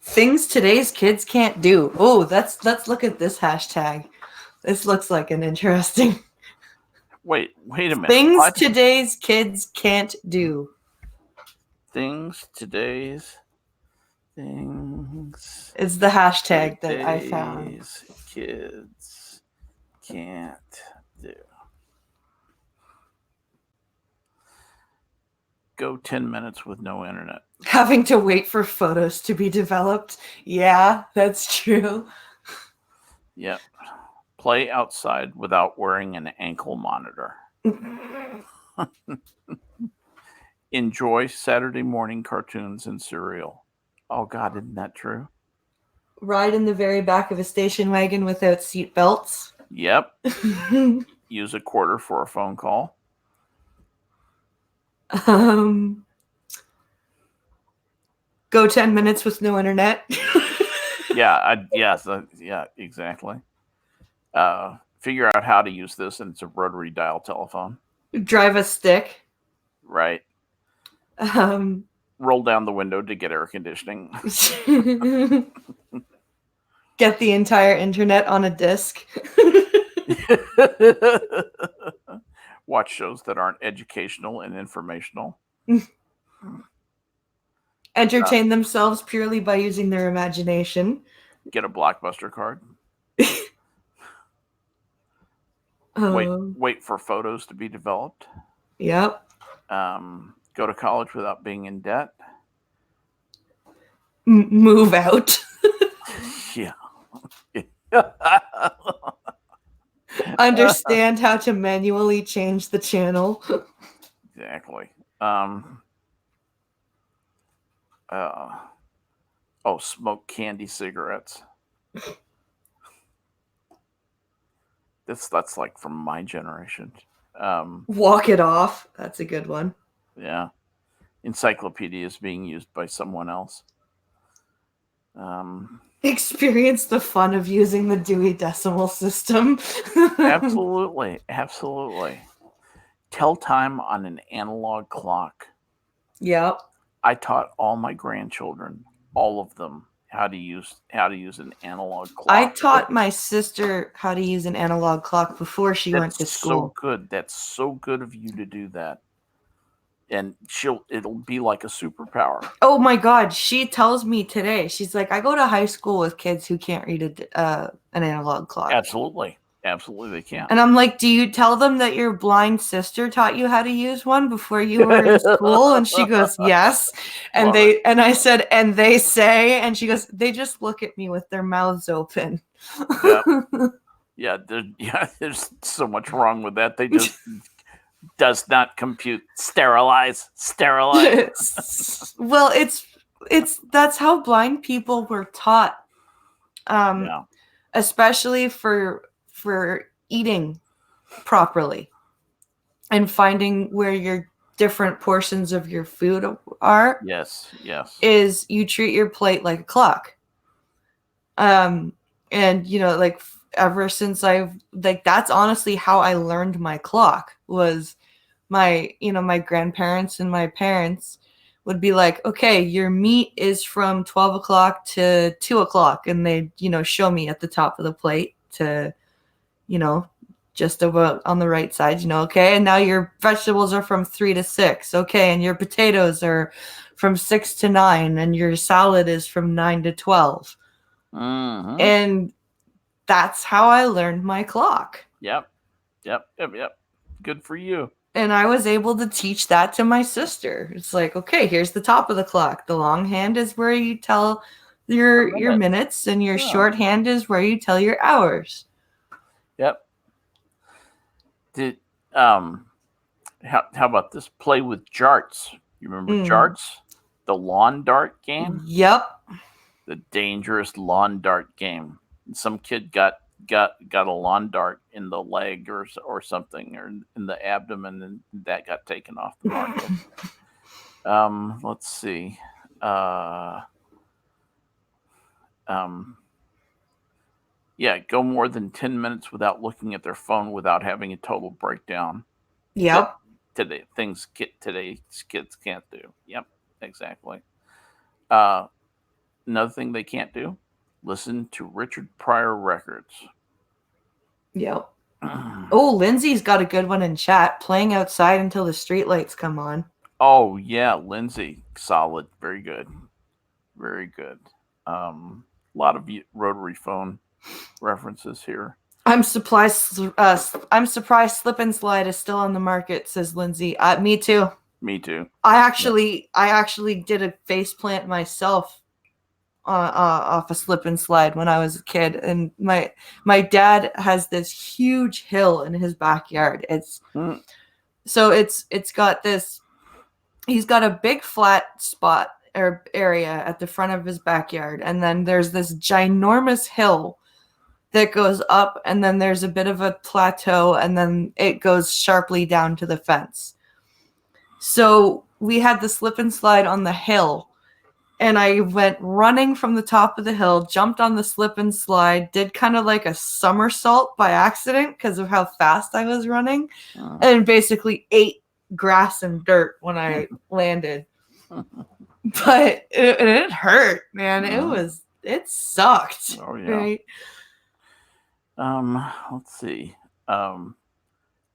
Things today's kids can't do. Oh, let's look at this hashtag. This looks like an interesting. Wait a minute. Things today's kids can't do. Things today's It's the hashtag that I found. Kids can't do. Go 10 minutes with no internet. Having to wait for photos to be developed. Yeah, that's true. Yep. Play outside without wearing an ankle monitor. Enjoy Saturday morning cartoons and cereal. Oh, God, isn't that true? Ride in the very back of a station wagon without seat belts. Yep. Use a quarter for a phone call. Go 10 minutes with no internet. Yeah, exactly. Figure out how to use this, and it's a rotary dial telephone. Drive a stick. Right. Roll down the window to get air conditioning. Get the entire internet on a disc. watch shows that aren't educational and informational. Entertain themselves purely by using their imagination. Get a Blockbuster card. Wait for photos to be developed. Yep. Go to college without being in debt. Move out. Yeah. Understand how to manually change the channel. Exactly. Smoke candy cigarettes. That's like from my generation. Walk it off. That's a good one. Yeah. Encyclopedia is being used by someone else. Experience the fun of using the Dewey Decimal System. Absolutely. Tell time on an analog clock. Yep. I taught all my grandchildren, all of them, how to use an analog clock. I taught my sister how to use an analog clock before she went to school. So good. That's so good of you to do that. And it'll be like a superpower. Oh my God. She tells me today, she's like, I go to high school with kids who can't read an analog clock. Absolutely they can. And I'm like, do you tell them that your blind sister taught you how to use one before you were in school? And she goes, yes. And I said, and they say, and she goes, they just look at me with their mouths open. Yeah. There's so much wrong with that. They just does not compute. Sterilize. Well, that's how blind people were taught. Especially for eating properly and finding where your different portions of your food are. Yes. Is you treat your plate like a clock. And like ever since that's honestly how I learned my clock. Was my grandparents and my parents would be like, okay, your meat is from 12 o'clock to 2 o'clock. And they, show me at the top of the plate to, just about on the right side, okay. And now your vegetables are from 3 to 6. Okay. And your potatoes are from 6 to 9. And your salad is from 9 to 12. Mm-hmm. And that's how I learned my clock. Yep. Good for you. And I was able to teach that to my sister. It's like, okay, here's the top of the clock. The long hand is where you tell your minutes, and your short hand is where you tell your hours. Yep. How about this? Play with jarts. You remember jarts? The lawn dart game? Yep. The dangerous lawn dart game. Some kid got a lawn dart in the leg or something, or in the abdomen, and that got taken off the market. Let's see. Go more than 10 minutes without looking at their phone without having a total breakdown. Yep. Today's kids can't do. Yep, exactly. Another thing they can't do: listen to Richard Pryor records. Yep. Oh, Lindsay's got a good one in chat. Playing outside until the streetlights come on. Oh yeah, Lindsay, solid, very good. A lot of rotary phone references here. I'm surprised Slip and Slide is still on the market, says Lindsay. Me too. I actually did a faceplant myself off a Slip and Slide when I was a kid, and my dad has this huge hill in his backyard. So it's got this. He's got a big flat spot or area at the front of his backyard, and then there's this ginormous hill that goes up, and then there's a bit of a plateau, and then it goes sharply down to the fence. So we had the Slip and Slide on the hill, and I went running from the top of the hill, jumped on the Slip and Slide, did kind of like a somersault by accident because of how fast I was running, and basically ate grass and dirt when I landed. But it hurt, man. It sucked. Oh yeah. Right? Let's see.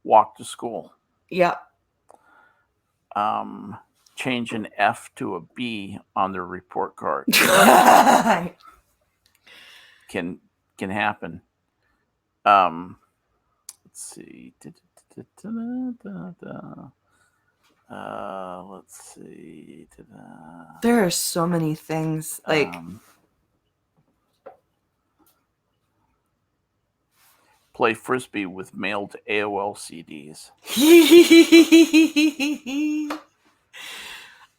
Walk to school. Yeah. Change an F to a B on their report card. Can happen. Let's see. Let's see. There are so many things. Like, play frisbee with mailed AOL CDs.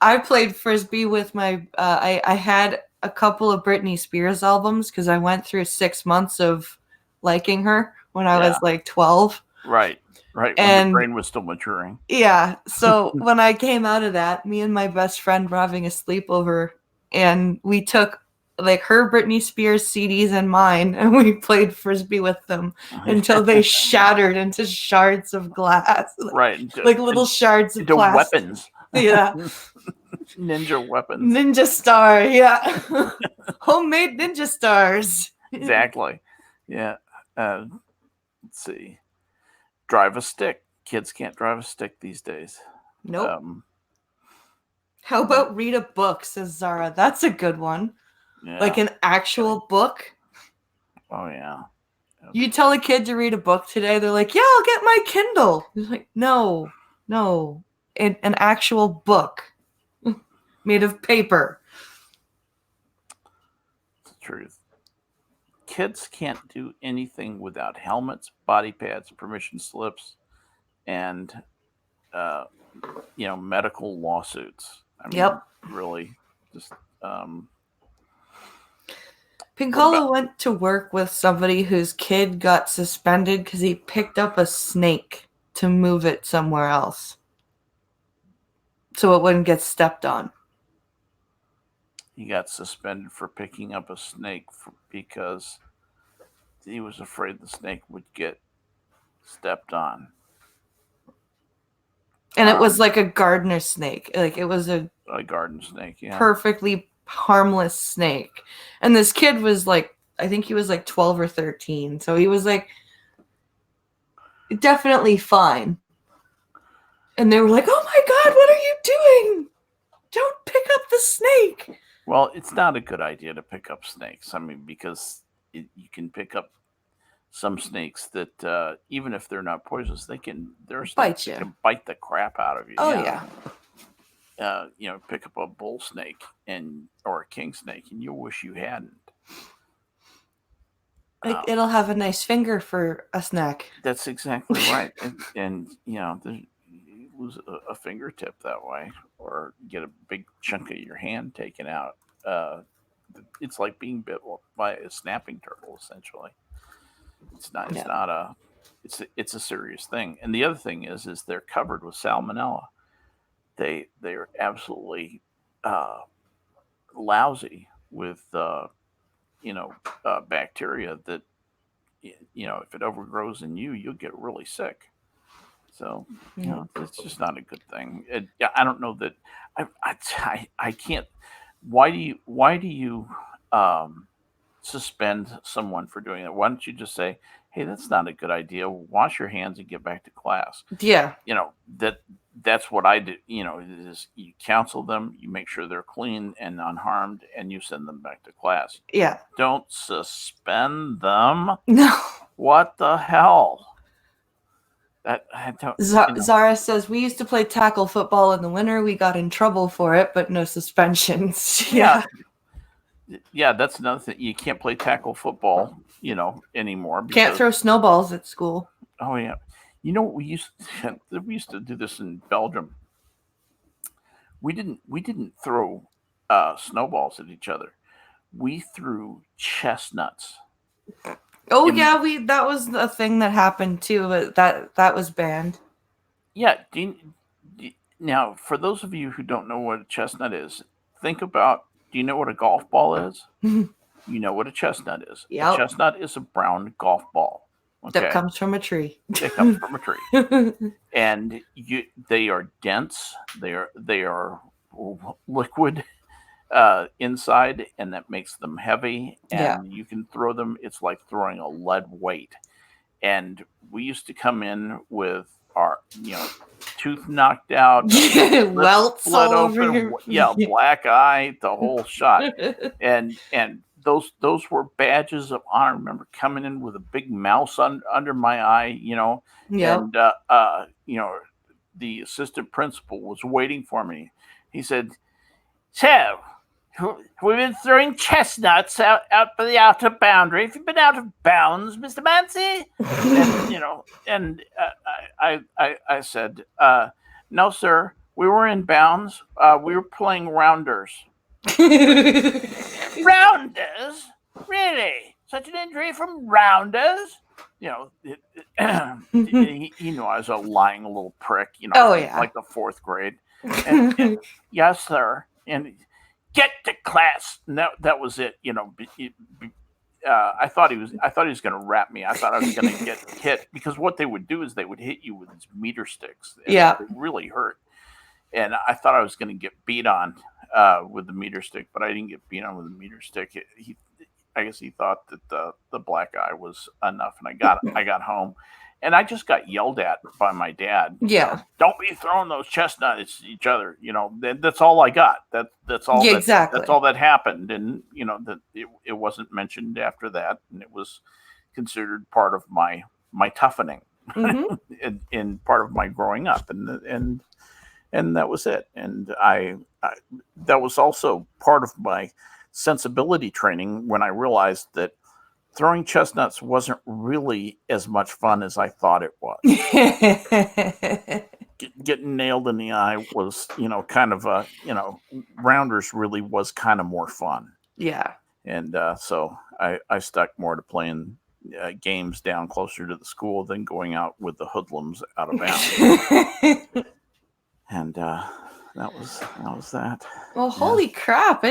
I played frisbee with my. I had a couple of Britney Spears albums because I went through 6 months of liking her when I was like 12. Right. When your brain was still maturing. Yeah. So when I came out of that, me and my best friend were having a sleepover, and we took like her Britney Spears CDs and mine, and we played frisbee with them until they shattered into shards of glass. Like little shards of plastic. Weapons. Yeah. Ninja weapons. Ninja star, yeah. Homemade ninja stars. Exactly. Yeah. Let's see. Drive a stick. Kids can't drive a stick these days. Nope. How about read a book, says Zara. That's a good one. Yeah. Like an actual book. Oh, yeah. You tell a kid to read a book today, they're like, yeah, I'll get my Kindle. You're like, no. An actual book made of paper. It's the truth. Kids can't do anything without helmets, body pads, permission slips, and medical lawsuits. I mean, really, just. Pinkolo went to work with somebody whose kid got suspended because he picked up a snake to move it somewhere else so it wouldn't get stepped on. He got suspended for picking up a snake because he was afraid the snake would get stepped on. And it was like a gardener snake. Like it was a garden snake, yeah. Perfectly harmless snake. And this kid was like, I think he was like 12 or 13. So he was like definitely fine. And they were like, oh my God, what are you doing? Don't pick up the snake. Well, it's not a good idea to pick up snakes. I mean, because you can pick up some snakes that even if they're not poisonous, they can bite you. They can bite the crap out of you. Oh yeah. Pick up a bull snake or a king snake, and you'll wish you hadn't. It'll have a nice finger for a snack. That's exactly right, and lose a fingertip that way, or get a big chunk of your hand taken out. It's like being bit by a snapping turtle, essentially. It's not. It's not a. It's a serious thing. And the other thing is they're covered with salmonella. They're absolutely lousy with bacteria that if it overgrows in you, you'll get really sick. So it's just not a good thing. I don't know that I can't. Why do you suspend someone for doing that? Why don't you just say, hey, that's not a good idea. Wash your hands and get back to class. Yeah. That's what I do. Is you counsel them, you make sure they're clean and unharmed, and you send them back to class. Yeah. Don't suspend them. No. What the hell? Zara says, we used to play tackle football in the winter. We got in trouble for it, but no suspensions. Yeah. Yeah, that's another thing. You can't play tackle football, anymore. Can't throw snowballs at school. Oh yeah. We used to do this in Belgium. We didn't throw snowballs at each other. We threw chestnuts. Oh yeah, that was a thing that happened too, but that was banned. Yeah. Now, for those of you who don't know what a chestnut is, think about. Do you know what a golf ball is? You know what a chestnut is. Yep. A chestnut is a brown golf ball. Okay. That comes from a tree. It comes from a tree, and they are dense. They are liquid inside, and that makes them heavy. And you can throw them. It's like throwing a lead weight. And we used to come in with are tooth knocked out, Welts split all over open, your black eye, the whole shot. And those were badges of honor. I remember coming in with a big mouse under my eye, Yep. and the assistant principal was waiting for me. He said, "So, we've been throwing chestnuts out by the outer boundary. Have you been out of bounds, Mr. Mancy?" And I said, "No, sir. We were in bounds. We were playing rounders." Rounders? Really? Such an injury from rounders? He knew I was a lying little prick, Oh, yeah. like the fourth grade. And yes, sir. And get to class. And that was it. I thought he was going to rap me. I thought I was going to get hit, because what they would do is they would hit you with these meter sticks. And Yeah. it really hurt. And I thought I was going to get beat on with the meter stick, but I didn't get beat on with the meter stick. I guess he thought that the black eye was enough, and I got home, and I just got yelled at by my dad. Yeah. Don't be throwing those chestnuts at each other. That's all I got. That's all. Yeah, exactly. That's all that happened, and that it wasn't mentioned after that, and it was considered part of my toughening, in part of my growing up, and that was it. And I that was also part of my sensibility training, when I realized that throwing chestnuts wasn't really as much fun as I thought it was. Getting nailed in the eye was, kind of rounders really was kind of more fun. Yeah. And so I stuck more to playing games down closer to the school than going out with the hoodlums out of bounds. And that was that. Well, holy crap!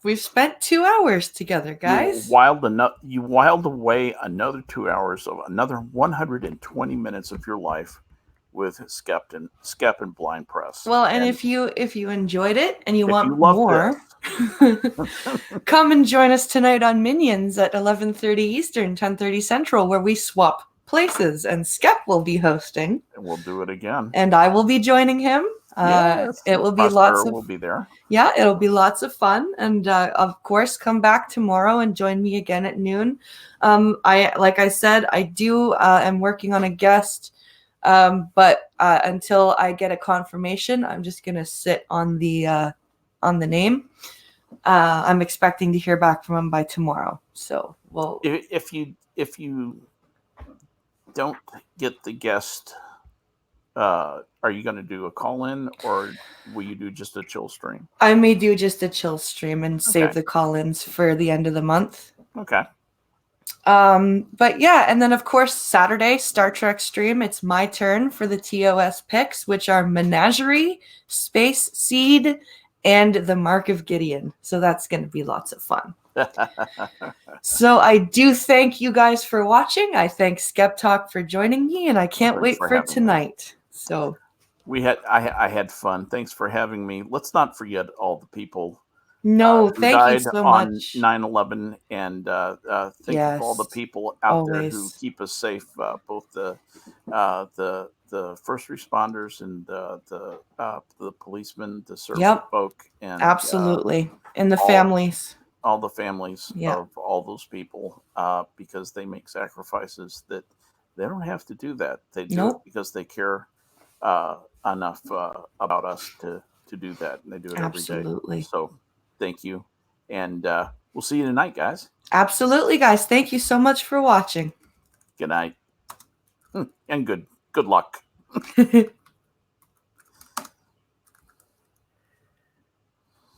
We've spent 2 hours together, guys. You wiled away another 2 hours of another 120 minutes of your life with Skep and Blind Press. Well, and if you enjoyed it and you want more, come and join us tonight on Minions at 11:30 Eastern, 10:30 Central, where we swap places, and Skep will be hosting. And we'll do it again. And I will be joining him. It will be lots of. Will be there. Yeah, it'll be lots of fun, and of course, come back tomorrow and join me again at noon. Like I said, I am working on a guest, but until I get a confirmation, I'm just gonna sit on the name. I'm expecting to hear back from him by tomorrow. So, well, if you don't get the guest, are you going to do a call-in, or will you do just a chill stream? I may do just a chill stream and save the call-ins for the end of the month. Okay. But yeah, and then of course Saturday, Star Trek stream. It's my turn for the TOS picks, which are Menagerie, Space Seed, and the Mark of Gideon. So that's going to be lots of fun. So I do thank you guys for watching. I thank Skep Talk for joining me, and I can't wait for tonight. So I had fun. Thanks for having me. Let's not forget all the people who thank died you so on much. 9/11, and thank you for all the people out there who keep us safe, both the first responders and the policemen, the service folk, and absolutely, and the families. All the families of all those people, because they make sacrifices that they don't have to do that. They do it because they care enough about us to do that, and they do it every day. So thank you, and we'll see you tonight, guys. Absolutely, guys. Thank you so much for watching. Good night, and good luck.